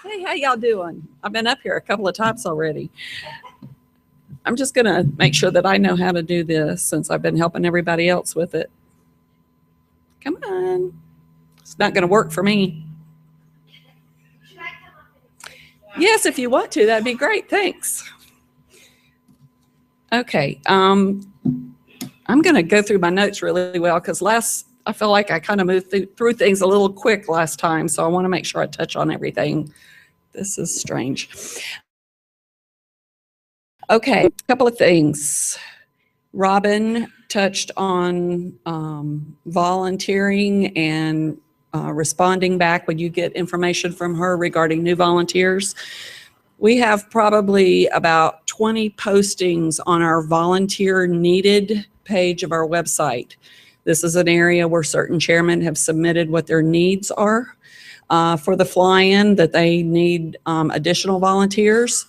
Hey, how y'all doing? I've been up here a couple of times already. I'm just going to make sure that I know how to do this since I've been helping everybody else with it. Come on. It's not going to work for me. Yes, if you want to, that'd be great. Thanks. Okay. I'm going to go through my notes really well because I feel like I kind of moved through things a little quick last time, so I want to make sure I touch on everything. This is strange. Okay, a couple of things. Robin touched on volunteering and responding back when you get information from her regarding new volunteers. We have probably about 20 postings on our volunteer needed page of our website. This is an area where certain chairmen have submitted what their needs are for the fly-in, that they need additional volunteers.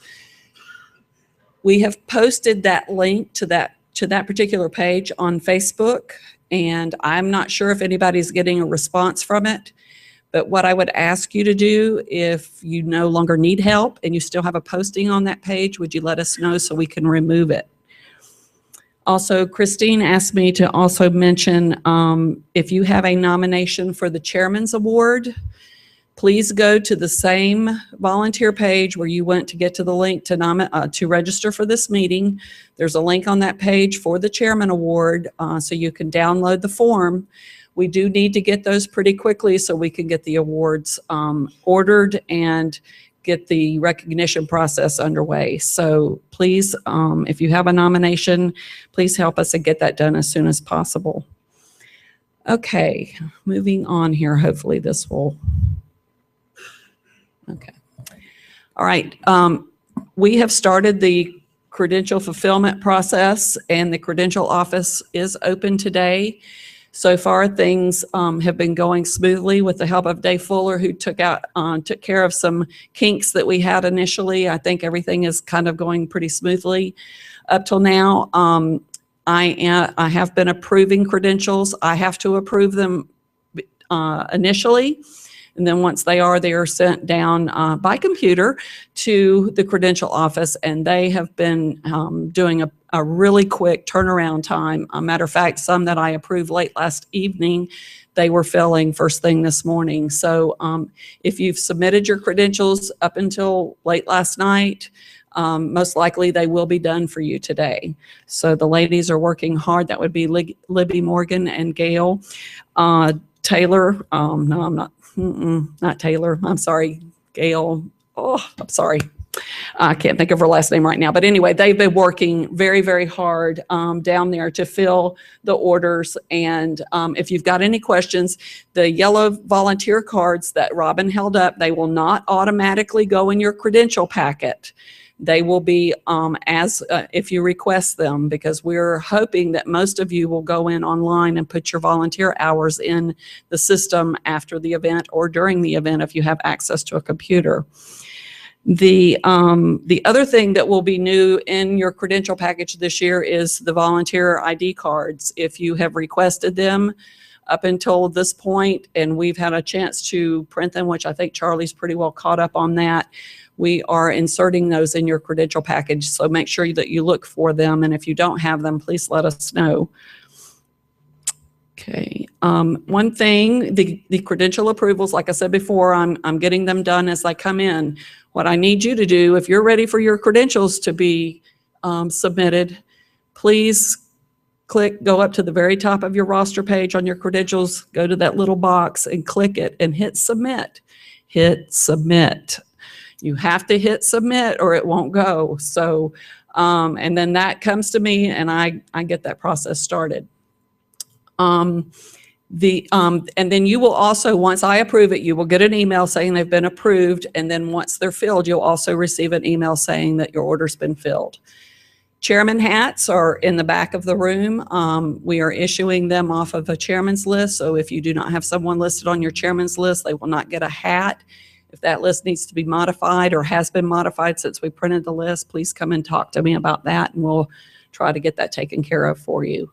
We have posted that link to that particular page on Facebook, and I'm not sure if anybody's getting a response from it. But what I would ask you to do, if you no longer need help and you still have a posting on that page, would you let us know so we can remove it? Also, Christine asked me to also mention if you have a nomination for the Chairman's Award, please go to the same volunteer page where you went to get to the link to register for this meeting. There's a link on that page for the Chairman Award, so you can download the form. We do need to get those pretty quickly so we can get the awards ordered and get the recognition process underway. So please, if you have a nomination, please help us and get that done as soon as possible. Okay, moving on here. Hopefully this will, okay. All right, we have started the credential fulfillment process, and the credential office is open today. So far, things have been going smoothly with the help of Dave Fuller, who took care of some kinks that we had initially. I think everything is kind of going pretty smoothly up till now. I have been approving credentials. I have to approve them initially, and then once they are sent down by computer to the credential office, and they have been doing a really quick turnaround time. A matter of fact, some that I approved late last evening, they were filling first thing this morning. So if you've submitted your credentials up until late last night, most likely they will be done for you today. So the ladies are working hard. That would be Libby Morgan and Gail. Taylor, no, I'm not, not Taylor. I'm sorry, Gail. Oh, I'm sorry. I can't think of her last name right now. But anyway, they've been working very, very hard down there to fill the orders. And if you've got any questions, the yellow volunteer cards that Robin held up, they will not automatically go in your credential packet. They will be if you request them, because we're hoping that most of you will go in online and put your volunteer hours in the system after the event or during the event if you have access to a computer. The other thing that will be new in your credential package this year is the volunteer ID cards. If you have requested them up until this point and we've had a chance to print them, which I think Charlie's pretty well caught up on that, we are inserting those in your credential package. So make sure that you look for them. And if you don't have them, please let us know. Okay. One thing, the credential approvals, like I said before, I'm getting them done as they come in. What I need you to do, if you're ready for your credentials to be submitted, please go up to the very top of your roster page on your credentials, go to that little box and click it and hit submit. Hit submit. You have to hit submit or it won't go. So, and then that comes to me and I get that process started. And then you will also, once I approve it, you will get an email saying they've been approved. And then once they're filled, you'll also receive an email saying that your order's been filled. Chairman hats are in the back of the room. We are issuing them off of a chairman's list. So if you do not have someone listed on your chairman's list, they will not get a hat. If that list needs to be modified or has been modified since we printed the list, please come and talk to me about that and we'll try to get that taken care of for you.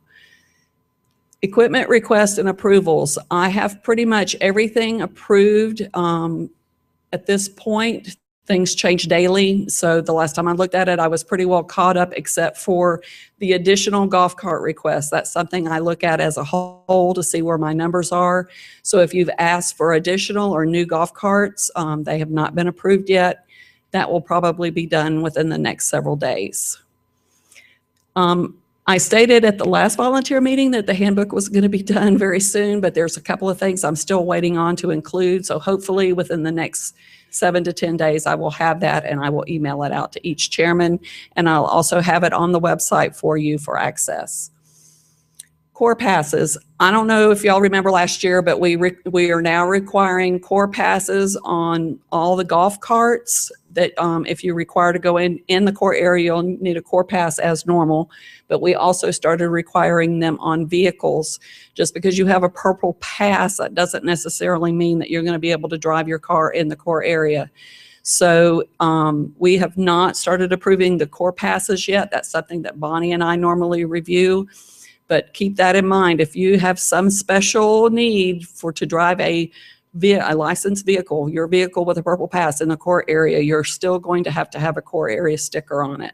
Equipment requests and approvals. I have pretty much everything approved at this point. Things change daily. So the last time I looked at it, I was pretty well caught up except for the additional golf cart requests. That's something I look at as a whole to see where my numbers are. So if you've asked for additional or new golf carts, they have not been approved yet. That will probably be done within the next several days. I stated at the last volunteer meeting that the handbook was going to be done very soon, but there's a couple of things I'm still waiting on to include. So hopefully within the next 7 to 10 days, I will have that and I will email it out to each chairman. And I'll also have it on the website for you for access. Core passes. I don't know if y'all remember last year, but we are now requiring core passes on all the golf carts that if you require to go in the core area, you'll need a core pass as normal. But we also started requiring them on vehicles. Just because you have a purple pass, that doesn't necessarily mean that you're going to be able to drive your car in the core area. So we have not started approving the core passes yet. That's something that Bonnie and I normally review. But keep that in mind. If you have some special need to drive a licensed vehicle, your vehicle with a purple pass in the core area, you're still going to have a core area sticker on it.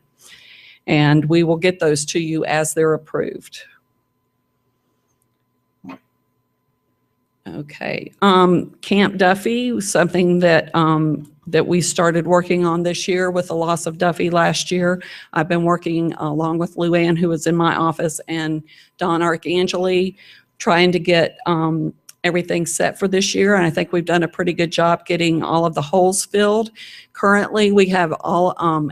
And we will get those to you as they're approved. Okay. Camp Duffy, something that that we started working on this year with the loss of Duffy last year. I've been working along with Lou Ann, who was in my office, and Don Arcangeli, trying to get everything set for this year. And I think we've done a pretty good job getting all of the holes filled. Currently, we have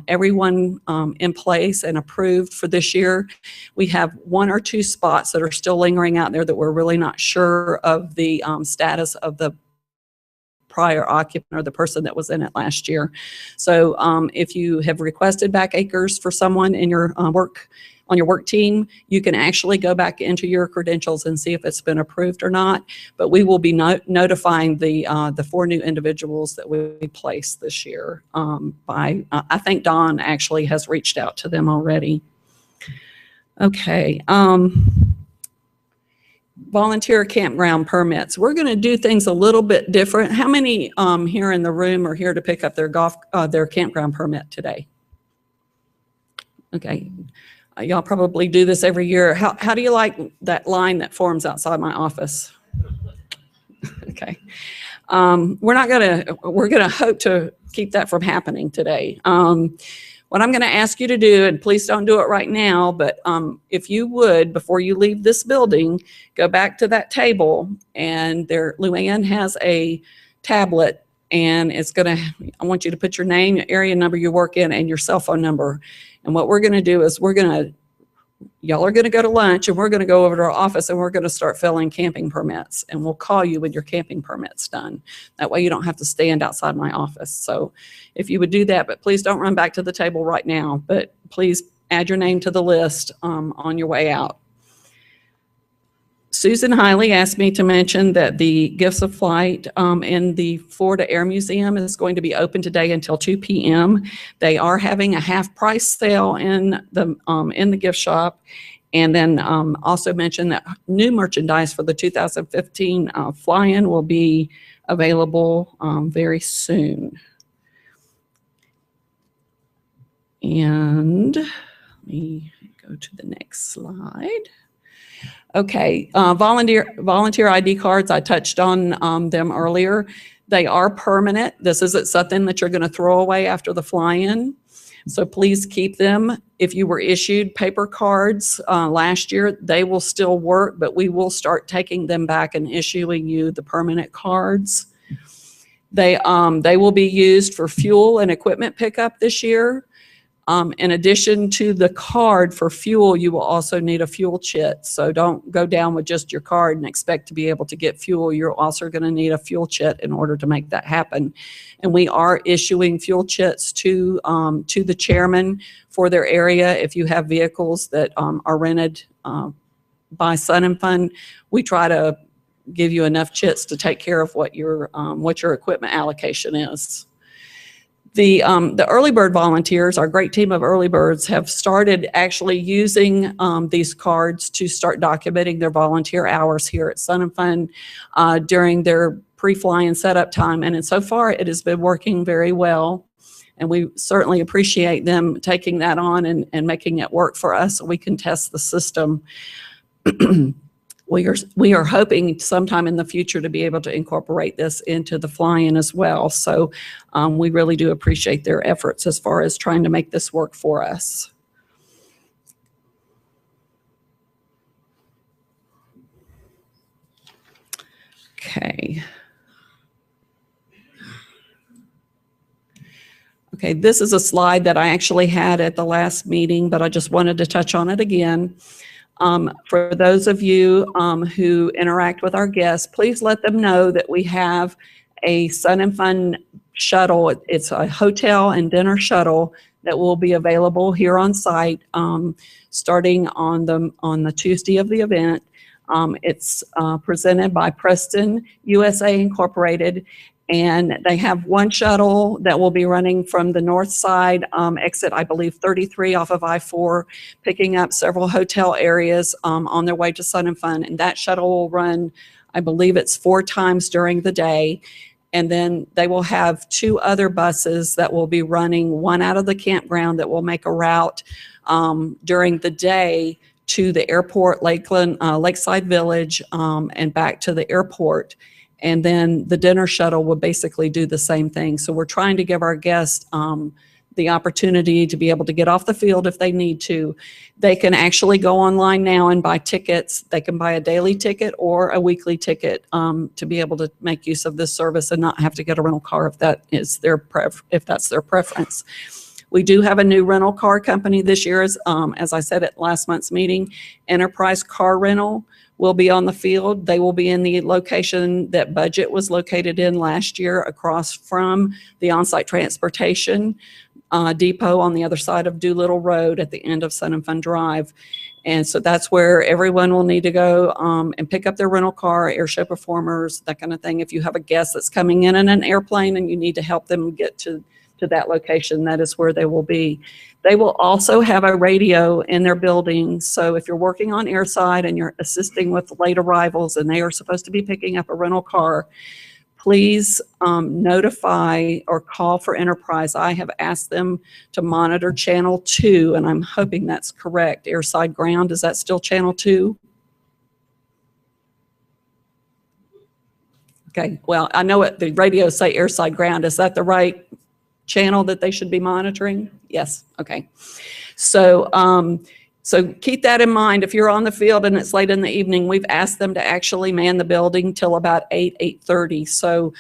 everyone in place and approved for this year. We have 1 or 2 spots that are still lingering out there that we're really not sure of the status of the prior occupant or the person that was in it last year. So if you have requested back acres for someone in your on your work team, you can actually go back into your credentials and see if it's been approved or not. But we will be notifying the 4 new individuals that we placed this year I think Don actually has reached out to them already. Okay. Volunteer campground permits. We're going to do things a little bit different. How many here in the room are here to pick up their campground permit today? Okay. Y'all probably do this every year. How do you like that line that forms outside my office? Okay. We're gonna hope to keep that from happening today. What I'm gonna ask you to do, and please don't do it right now, but if you would, before you leave this building, go back to that table, and Lou Ann has a tablet, and I want you to put your name, your area number you work in, and your cell phone number. And what we're gonna do is y'all are going to go to lunch and we're going to go over to our office and we're going to start filling camping permits, and we'll call you when your camping permit's done. That way you don't have to stand outside my office. So if you would do that, but please don't run back to the table right now, but please add your name to the list on your way out. Susan Hiley asked me to mention that the Gifts of Flight in the Florida Air Museum is going to be open today until 2 p.m. They are having a half price sale in the gift shop. And then also mention that new merchandise for the 2015 fly-in will be available very soon. And let me go to the next slide. Okay, volunteer ID cards, I touched on them earlier. They are permanent. This isn't something that you're going to throw away after the fly-in. So please keep them. If you were issued paper cards last year, they will still work, but we will start taking them back and issuing you the permanent cards. They will be used for fuel and equipment pickup this year. In addition to the card for fuel, you will also need a fuel chit. So don't go down with just your card and expect to be able to get fuel. You're also going to need a fuel chit in order to make that happen. And we are issuing fuel chits to the chairman for their area. If you have vehicles that are rented by Sun and Fun, we try to give you enough chits to take care of what your equipment allocation is. The early bird volunteers, our great team of early birds, have started actually using these cards to start documenting their volunteer hours here at Sun and Fun during their pre-flying setup time. And so far, it has been working very well. And we certainly appreciate them taking that on and making it work for us so we can test the system. We are hoping sometime in the future to be able to incorporate this into the fly-in as well. So we really do appreciate their efforts as far as trying to make this work for us. Okay. Okay, this is a slide that I actually had at the last meeting, but I just wanted to touch on it again. For those of you who interact with our guests, please let them know that we have a Sun and Fun shuttle. It's a hotel and dinner shuttle that will be available here on site starting on the Tuesday of the event. It's presented by Preston USA Incorporated. And they have one shuttle that will be running from the north side exit, I believe 33 off of I-4, picking up several hotel areas on their way to Sun and Fun. And that shuttle will run, I believe it's 4 times during the day. And then they will have 2 other buses that will be running, one out of the campground that will make a route during the day to the airport, Lakeside Village, and back to the airport. And then the dinner shuttle will basically do the same thing. So we're trying to give our guests the opportunity to be able to get off the field if they need to. They can actually go online now and buy tickets. They can buy a daily ticket or a weekly ticket to be able to make use of this service and not have to get a rental car if that's their preference. We do have a new rental car company this year, as I said at last month's meeting. Enterprise Car Rental will be on the field. They will be in the location that Budget was located in last year, across from the on-site transportation depot on the other side of Doolittle Road at the end of Sun and Fun Drive. And so that's where everyone will need to go and pick up their rental car, air show performers, that kind of thing. If you have a guest that's coming in an airplane and you need to help them get to that location, that is where they will be. They will also have a radio in their building. So if you're working on airside and you're assisting with late arrivals and they are supposed to be picking up a rental car, please notify or call for Enterprise. I have asked them to monitor channel 2, and I'm hoping that's correct. Airside Ground, is that still channel 2? Okay, well, I know the radios say Airside Ground. Is that the right channel that they should be monitoring? Yes, okay. So so keep that in mind. If you're on the field and it's late in the evening, we've asked them to actually man the building till about 8:30. So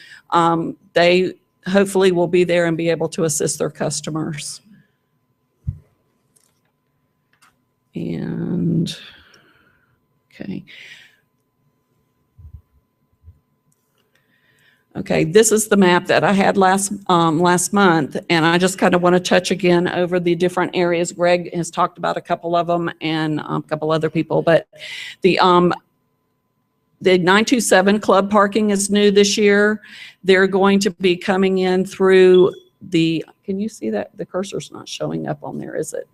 they hopefully will be there and be able to assist their customers. And, okay. Okay, this is the map that I had last month, and I just kind of want to touch again over the different areas. Greg has talked about a couple of them and a couple other people, but the 927 club parking is new this year. They're going to be coming in through the, can you see that? The cursor's not showing up on there, is it?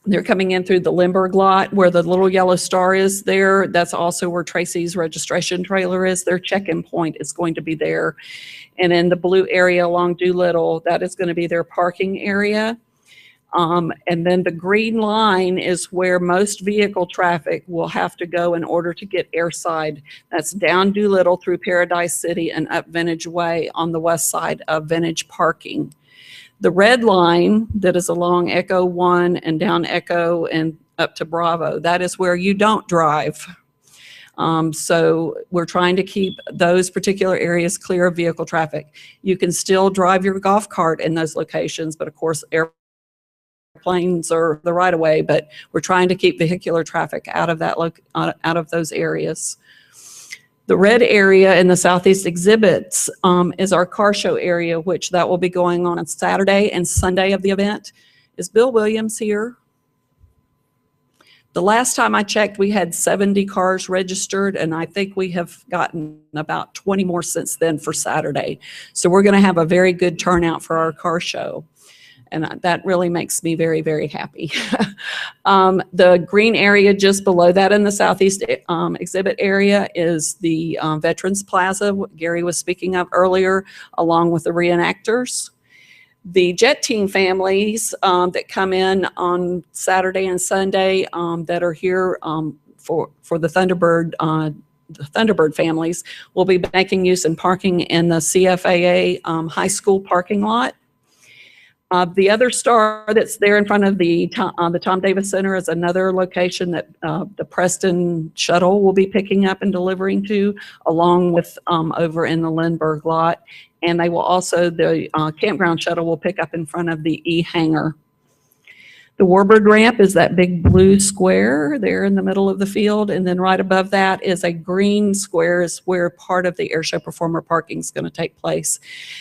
They're coming in through the Lindbergh lot where the little yellow star is there. That's also where Tracy's registration trailer is. Their check-in point is going to be there. And in the blue area along Doolittle, that is going to be their parking area. And then the green line is where most vehicle traffic will have to go in order to get airside. That's down Doolittle through Paradise City and up Vintage Way on the west side of Vintage Parking. The red line that is along Echo 1 and down Echo and up to Bravo, that is where you don't drive. So we're trying to keep those particular areas clear of vehicle traffic. You can still drive your golf cart in those locations, but of course airplanes are the right of way, but we're trying to keep vehicular traffic out of that out of those areas. The red area in the southeast exhibits is our car show area, which that will be going on Saturday and Sunday of the event. Is Bill Williams here? The last time I checked, we had 70 cars registered, and I think we have gotten about 20 more since then for Saturday. So we're going to have a very good turnout for our car show. And that really makes me very, very happy. The green area just below that in the southeast exhibit area is the Veterans Plaza Gary was speaking of earlier, along with the reenactors. The jet team families that come in on Saturday and Sunday that are here for the Thunderbird families will be making use and parking in the CFAA high school parking lot. The other star that's there in front of the Tom Davis Center is another location that the Preston shuttle will be picking up and delivering to, along with over in the Lindbergh lot. And they will also, the campground shuttle will pick up in front of the E-hangar. The Warbird ramp is that big blue square there in the middle of the field. And then right above that is a green square is where part of the airshow performer parking is going to take place.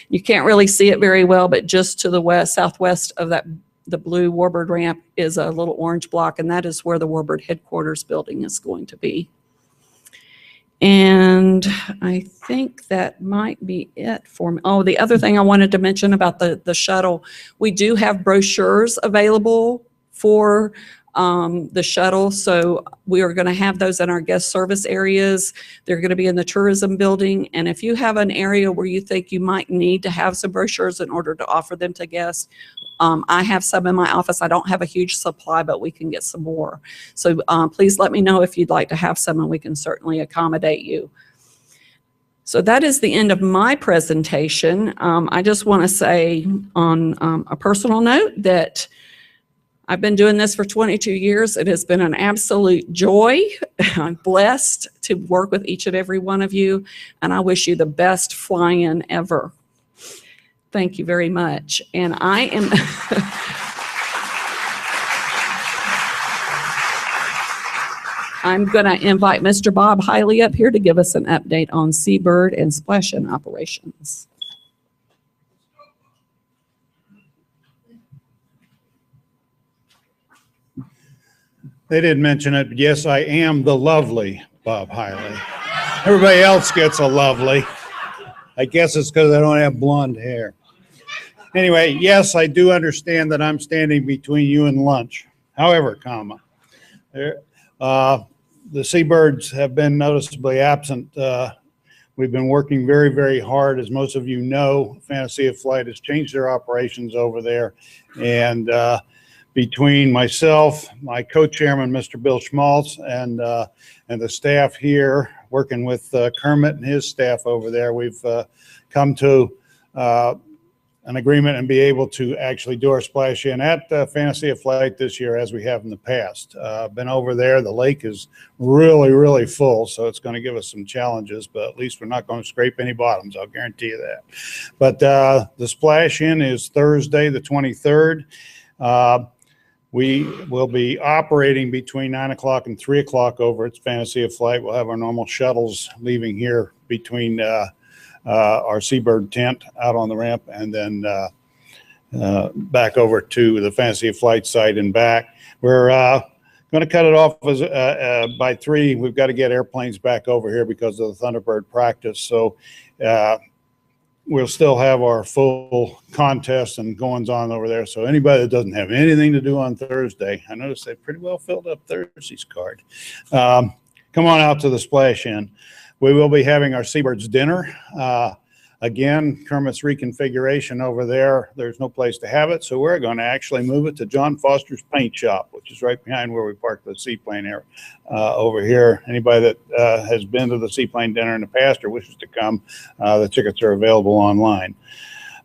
You can't really see it very well, but just to the west, southwest of that, the blue Warbird ramp is a little orange block, and that is where the Warbird headquarters building is going to be. And I think that might be it for me. Oh, the other thing I wanted to mention about the shuttle, we do have brochures available for the shuttle. So we are going to have those in our guest service areas. They're going to be in the tourism building. And if you have an area where you think you might need to have some brochures in order to offer them to guests, I have some in my office. I don't have a huge supply, but we can get some more. So please let me know if you'd like to have some, and we can certainly accommodate you. So that is the end of my presentation. I just want to say on a personal note that I've been doing this for 22 years. It has been an absolute joy. I'm blessed to work with each and every one of you, and I wish you the best flying ever. Thank you very much. And I am I'm going to invite Mr. Bob Hiley up here to give us an update on Seabird and splash-in operations. They didn't mention it, but yes, I am the lovely Bob Hiley. Everybody else gets a lovely. I guess it's because I don't have blonde hair. Anyway, yes, I do understand that I'm standing between you and lunch. However, the Seabirds have been noticeably absent. We've been working very, very hard. As most of you know, Fantasy of Flight has changed their operations over there. And between myself, my co-chairman, Mr. Bill Schmaltz, and the staff here, working with Kermit and his staff over there, we've come to an agreement and be able to actually do our splash in at Fantasy of Flight this year as we have in the past. Been over there. The lake is really, really full, so it's going to give us some challenges, but at least we're not going to scrape any bottoms. I'll guarantee you that. But the splash in is Thursday, the 23rd. We will be operating between 9 o'clock and 3 o'clock over at Fantasy of Flight. We'll have our normal shuttles leaving here between our Seabird tent out on the ramp and then back over to the Fantasy of Flight site and back. We're going to cut it off by 3. We've got to get airplanes back over here because of the Thunderbird practice. So we'll still have our full contest and goings on over there. So anybody that doesn't have anything to do on Thursday, I noticed they pretty well filled up Thursday's card. Come on out to the Splash Inn. We will be having our Seabirds dinner. Again, Kermit's reconfiguration over there, there's no place to have it. So we're going to actually move it to John Foster's paint shop, which is right behind where we parked the seaplane here over here. Anybody that has been to the seaplane dinner in the past or wishes to come, the tickets are available online.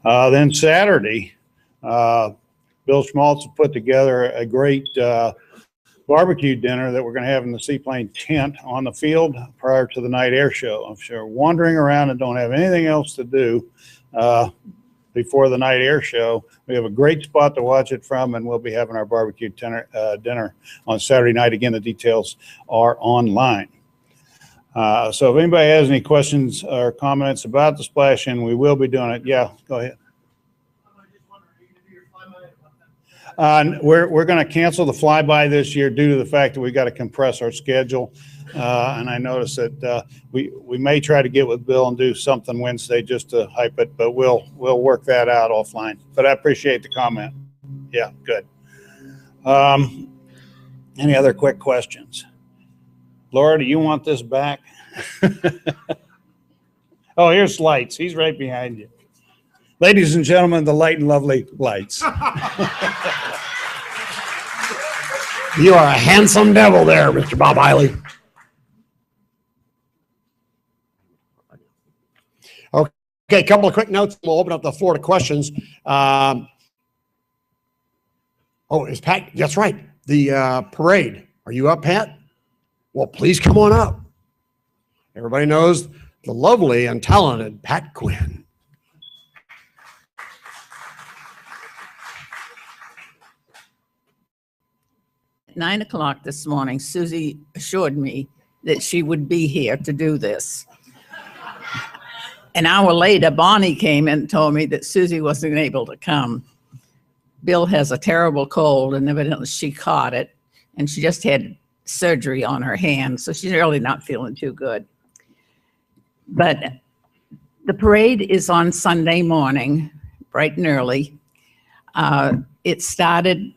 Then Saturday, Bill Schmaltz put together a great barbecue dinner that we're going to have in the seaplane tent on the field prior to the night air show. If you're wandering around and don't have anything else to do before the night air show, we have a great spot to watch it from, and we'll be having our barbecue dinner on Saturday night. Again, the details are online. So if anybody has any questions or comments about the Splash In, we will be doing it. Yeah, go ahead. We're going to cancel the flyby this year due to the fact that we got to compress our schedule. And I noticed that we may try to get with Bill and do something Wednesday just to hype it, but we'll work that out offline. But I appreciate the comment. Yeah, good. Any other quick questions? Laura, do you want this back? Oh, here's Lights. He's right behind you. Ladies and gentlemen, the light and lovely Lights. You are a handsome devil there, Mr. Bob Eiley. Okay, a couple of quick notes. We'll open up the floor to questions. Oh, is Pat? That's right. The parade. Are you up, Pat? Well, please come on up. Everybody knows the lovely and talented Pat Quinn. 9 o'clock this morning, Susie assured me that she would be here to do this. An hour later, Bonnie came and told me that Susie wasn't able to come. Bill has a terrible cold, and evidently she caught it, and she just had surgery on her hand, so she's really not feeling too good. But the parade is on Sunday morning, bright and early. It started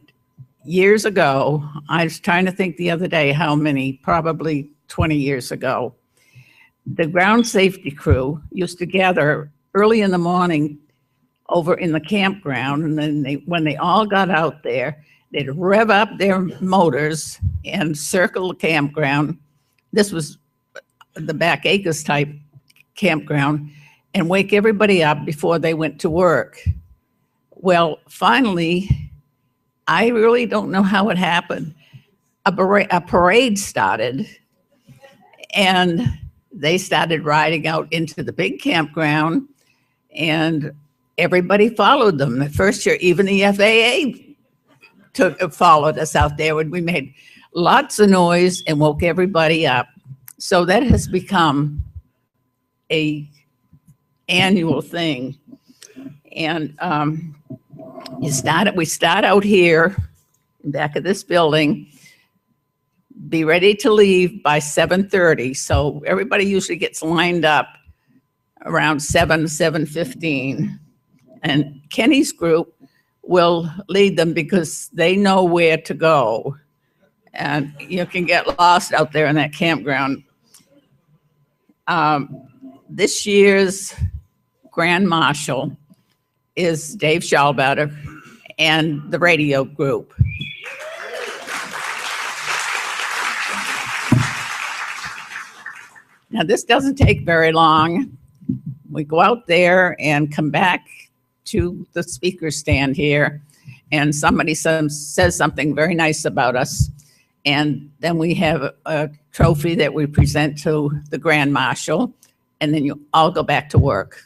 years ago. I was trying to think the other day how many, probably 20 years ago. The ground safety crew used to gather early in the morning over in the campground, and then when they all got out there, they'd rev up their motors and circle the campground. This was the Back Acres type campground, and wake everybody up before they went to work. Well, finally, I really don't know how it happened. A parade started, and they started riding out into the big campground, and everybody followed them. The first year, even the FAA followed us out there when we made lots of noise and woke everybody up. So that has become a annual thing. And we start out here, back of this building, be ready to leave by 7:30. So everybody usually gets lined up around 7:15. And Kenny's group will lead them because they know where to go. And you can get lost out there in that campground. This year's Grand Marshal is Dave Schallbatter and the radio group. Now, this doesn't take very long. We go out there and come back to the speaker stand here, and somebody says something very nice about us. And then we have a trophy that we present to the Grand Marshal, and then you all go back to work.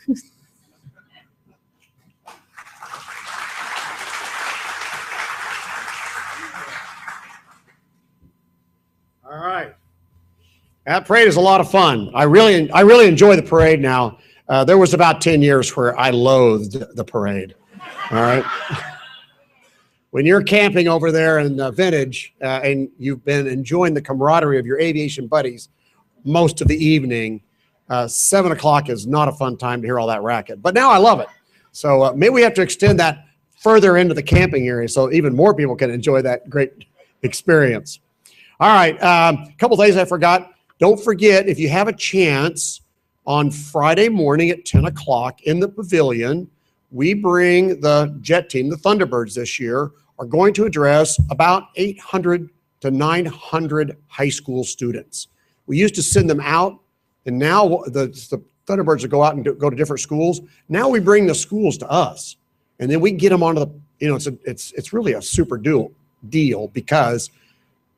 right. That parade is a lot of fun. I really enjoy the parade now. There was about 10 years where I loathed the parade. All right. When you're camping over there in the Vintage and you've been enjoying the camaraderie of your aviation buddies most of the evening, 7 o'clock is not a fun time to hear all that racket. But now I love it. So maybe we have to extend that further into the camping area so even more people can enjoy that great experience. All right. A couple things I forgot. Don't forget, if you have a chance, on Friday morning at 10 o'clock in the pavilion, we bring the jet team, the Thunderbirds this year, are going to address about 800 to 900 high school students. We used to send them out, and now the Thunderbirds will go out and go to different schools. Now we bring the schools to us, and then we get them onto the, it's really a super deal because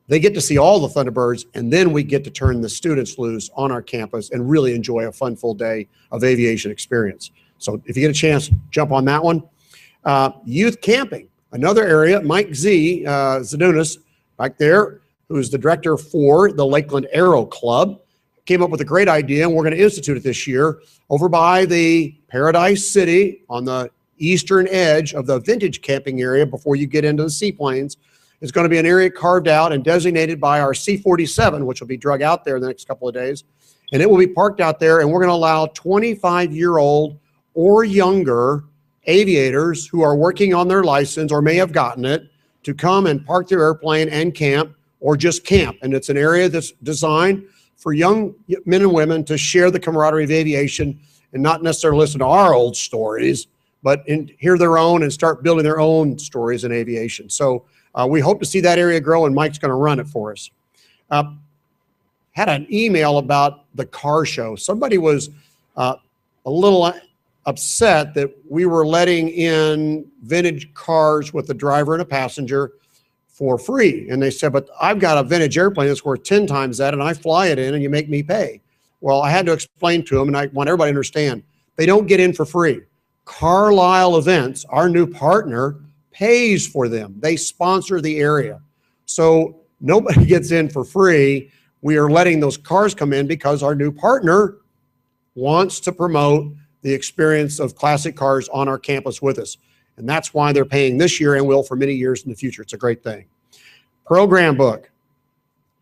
they get to see all the Thunderbirds, and then we get to turn the students loose on our campus and really enjoy a fun full day of aviation experience. So if you get a chance, jump on that one. Youth camping, another area. Mike Zadunas, back there, who is the director for the Lakeland Aero Club, came up with a great idea, and we're going to institute it this year over by the Paradise City on the eastern edge of the Vintage camping area before you get into the seaplanes. It's going to be an area carved out and designated by our C-47, which will be drug out there in the next couple of days. And it will be parked out there, and we're going to allow 25-year-old or younger aviators who are working on their license or may have gotten it to come and park their airplane and camp or just camp. And it's an area that's designed for young men and women to share the camaraderie of aviation and not necessarily listen to our old stories, but hear their own and start building their own stories in aviation. So we hope to see that area grow, and Mike's going to run it for us. Had an email about the car show. Somebody was a little upset that we were letting in vintage cars with a driver and a passenger for free. And they said, but I've got a vintage airplane that's worth 10 times that, and I fly it in, and you make me pay. Well, I had to explain to them, and I want everybody to understand, they don't get in for free. Carlisle Events, our new partner, pays for them. They sponsor the area. So nobody gets in for free. We are letting those cars come in because our new partner wants to promote the experience of classic cars on our campus with us. And that's why they're paying this year and will for many years in the future. It's a great thing. Program book.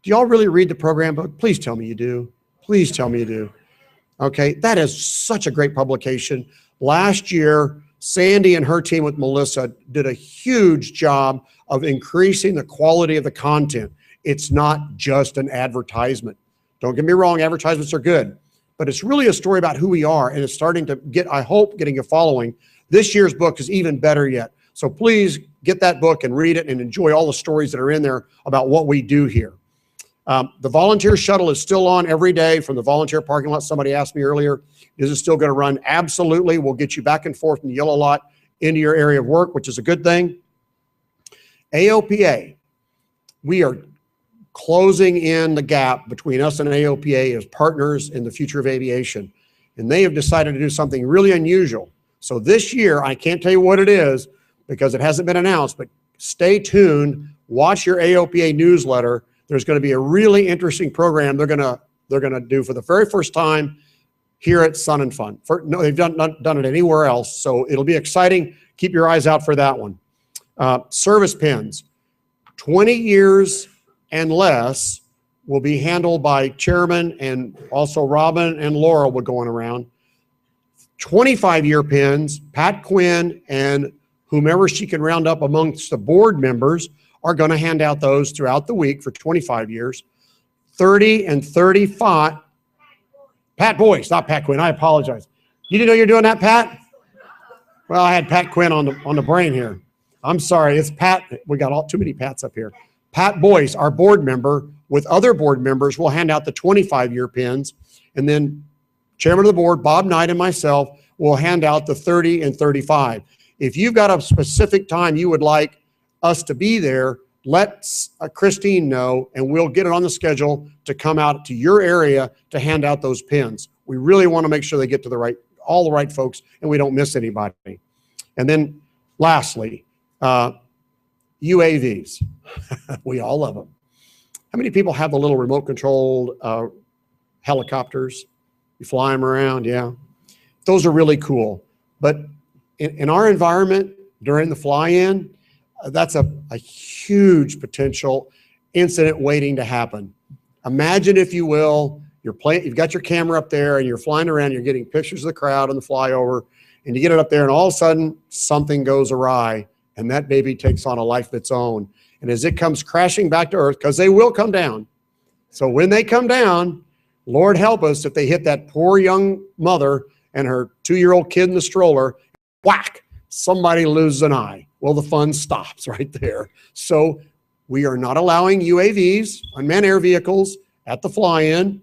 Do y'all really read the program book? Please tell me you do. Please tell me you do. Okay, that is such a great publication. Last year, Sandy and her team with Melissa did a huge job of increasing the quality of the content. It's not just an advertisement. Don't get me wrong, advertisements are good, but it's really a story about who we are, and it's starting to get, I hope, getting a following. This year's book is even better yet. So please get that book and read it and enjoy all the stories that are in there about what we do here. The volunteer shuttle is still on every day from the volunteer parking lot. Somebody asked me earlier, is it still going to run? Absolutely. We'll get you back and forth in the yellow lot into your area of work, which is a good thing. AOPA, we are closing in the gap between us and AOPA as partners in the future of aviation. And they have decided to do something really unusual. So this year, I can't tell you what it is because it hasn't been announced, but stay tuned, watch your AOPA newsletter. There's going to be a really interesting program they're going to do for the very first time here at Sun and Fun. No, they've not done it anywhere else, so it'll be exciting. Keep your eyes out for that one. Service pins, 20 years and less will be handled by Chairman, and also Robin and Laura will going around. 25-year pins, Pat Quinn and whomever she can round up amongst the board members are going to hand out those throughout the week for 25 years. 30 and 35. Pat Boyce, not Pat Quinn. I apologize. You didn't know you're doing that, Pat? Well, I had Pat Quinn on the brain here. I'm sorry. It's Pat. We got too many Pats up here. Pat Boyce, our board member, with other board members, will hand out the 25-year pins. And then Chairman of the board, Bob Knight, and myself will hand out the 30 and 35. If you've got a specific time you would like us to be there, let Christine know, and we'll get it on the schedule to come out to your area to hand out those pins. We really want to make sure they get to all the right folks, and we don't miss anybody. And then lastly, UAVs. We all love them. How many people have the little remote controlled helicopters? You fly them around, yeah. Those are really cool. But in our environment during the fly-in, that's a huge potential incident waiting to happen. Imagine, if you will, you've got your camera up there and you're flying around, you're getting pictures of the crowd on the flyover, and you get it up there and all of a sudden something goes awry and that baby takes on a life of its own. And as it comes crashing back to earth, because they will come down. So when they come down, Lord help us if they hit that poor young mother and her 2-year-old kid in the stroller, whack, somebody loses an eye. Well, the fun stops right there. So we are not allowing UAVs, unmanned air vehicles, at the fly-in.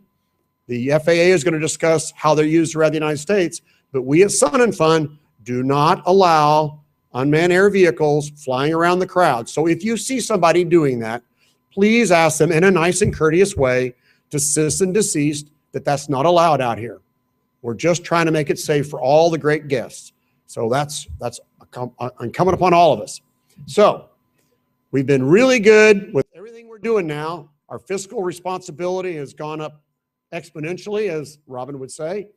The FAA is going to discuss how they're used around the United States, but we at Sun and Fun do not allow unmanned air vehicles flying around the crowd. So if you see somebody doing that, please ask them in a nice and courteous way to cease and desist, that that's not allowed out here. We're just trying to make it safe for all the great guests. So that's incumbent upon all of us. So we've been really good with everything we're doing now. Our fiscal responsibility has gone up exponentially, as Robin would say,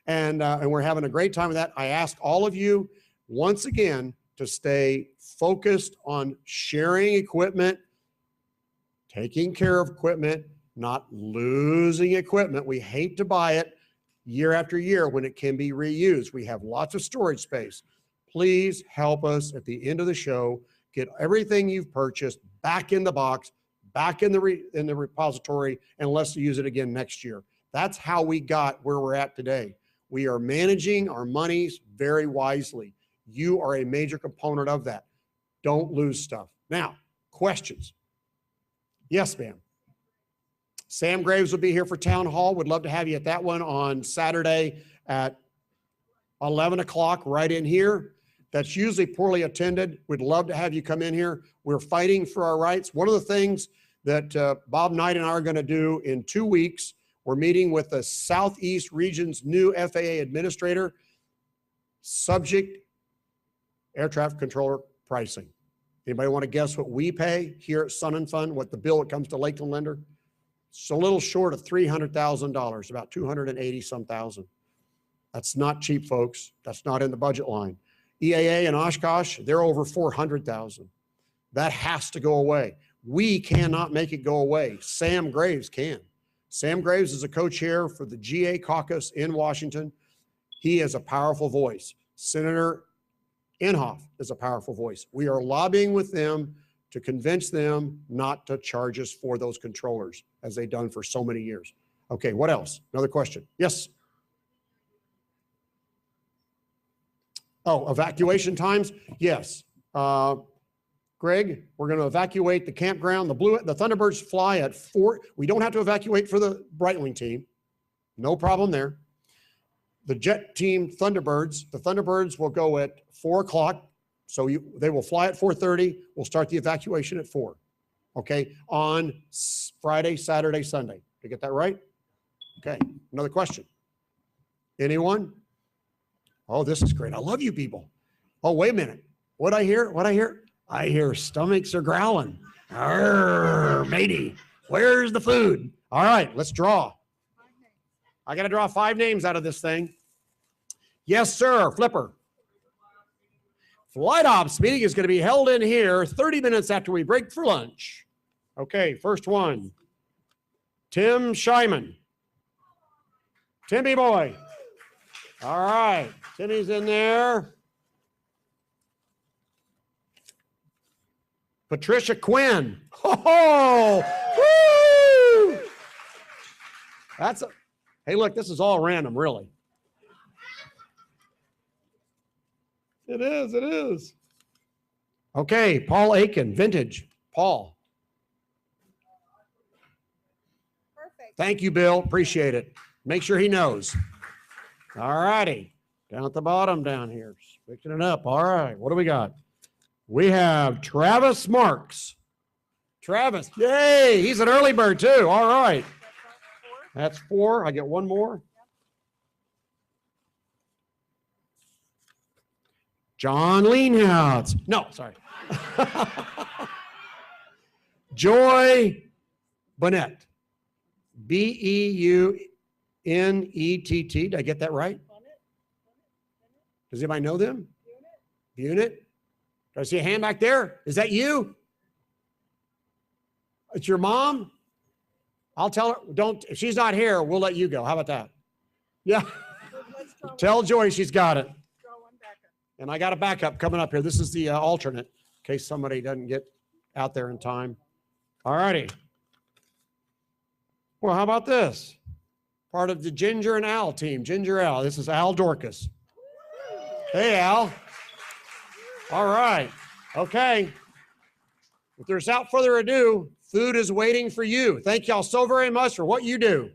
and we're having a great time with that. I ask all of you once again to stay focused on sharing equipment, taking care of equipment, not losing equipment. We hate to buy it year after year when it can be reused. We have lots of storage space. Please help us at the end of the show get everything you've purchased back in the box, back in the repository, and let's use it again next year. That's how we got where we're at today. We are managing our monies very wisely. You are a major component of that. Don't lose stuff. Now, questions. Yes, ma'am. Sam Graves will be here for Town Hall. Would love to have you at that one on Saturday at 11 o'clock right in here. That's usually poorly attended. We'd love to have you come in here. We're fighting for our rights. One of the things that Bob Knight and I are going to do in 2 weeks, we're meeting with the Southeast Region's new FAA administrator, subject air traffic controller pricing. Anybody want to guess what we pay here at Sun and Fun, what the bill that comes to Lakeland Lender? It's a little short of $300,000, about 280 some thousand. That's not cheap, folks. That's not in the budget line. EAA and Oshkosh, they're over 400,000. That has to go away. We cannot make it go away. Sam Graves can. Sam Graves is a co-chair for the GA caucus in Washington. He is a powerful voice. Senator Inhofe is a powerful voice. We are lobbying with them to convince them not to charge us for those controllers, as they've done for so many years. Okay, what else? Another question. Yes. Oh, evacuation times? Yes. Greg, we're going to evacuate the campground. The Thunderbirds fly at 4. We don't have to evacuate for the Breitling team. No problem there. The jet team Thunderbirds, the Thunderbirds will go at 4 o'clock. So they will fly at 4:30. We'll start the evacuation at 4. Okay, on Friday, Saturday, Sunday. Did I get that right? Okay, another question. Anyone? Oh, this is great. I love you people. Oh, wait a minute. What'd I hear? What'd I hear? I hear stomachs are growling. Arr, matey, where's the food? All right, let's draw. I got to draw 5 names out of this thing. Yes, sir. Flipper. Flight Ops meeting is going to be held in here 30 minutes after we break for lunch. Okay, first one. Tim Shyman. Timmy boy. All right, Timmy's in there. Patricia Quinn. Oh, woo! Hey, look, this is all random, really. It is. Okay, Paul Aiken, vintage. Paul. Perfect. Thank you, Bill. Appreciate it. Make sure he knows. All righty. Down at the bottom down here. Picking it up. All right. What do we got? We have Travis Marks. Travis. Yay. He's an early bird, too. All right. That's 4. I get one more. John Leanhouse. No, sorry. Joy Bonnet. Beunett. Did I get that right? Does anybody know them? Unit. Do I see a hand back there? Is that you? It's your mom? I'll tell her, don't, if she's not here, we'll let you go. How about that? Yeah. Tell Joy she's got it. And I got a backup coming up here. This is the alternate in case somebody doesn't get out there in time. All righty. Well, how about this? Part of the Ginger and Al team. Ginger Al. This is Al Dorcas. Hey, Al. All right. Okay. Without further ado, food is waiting for you. Thank y'all so very much for what you do.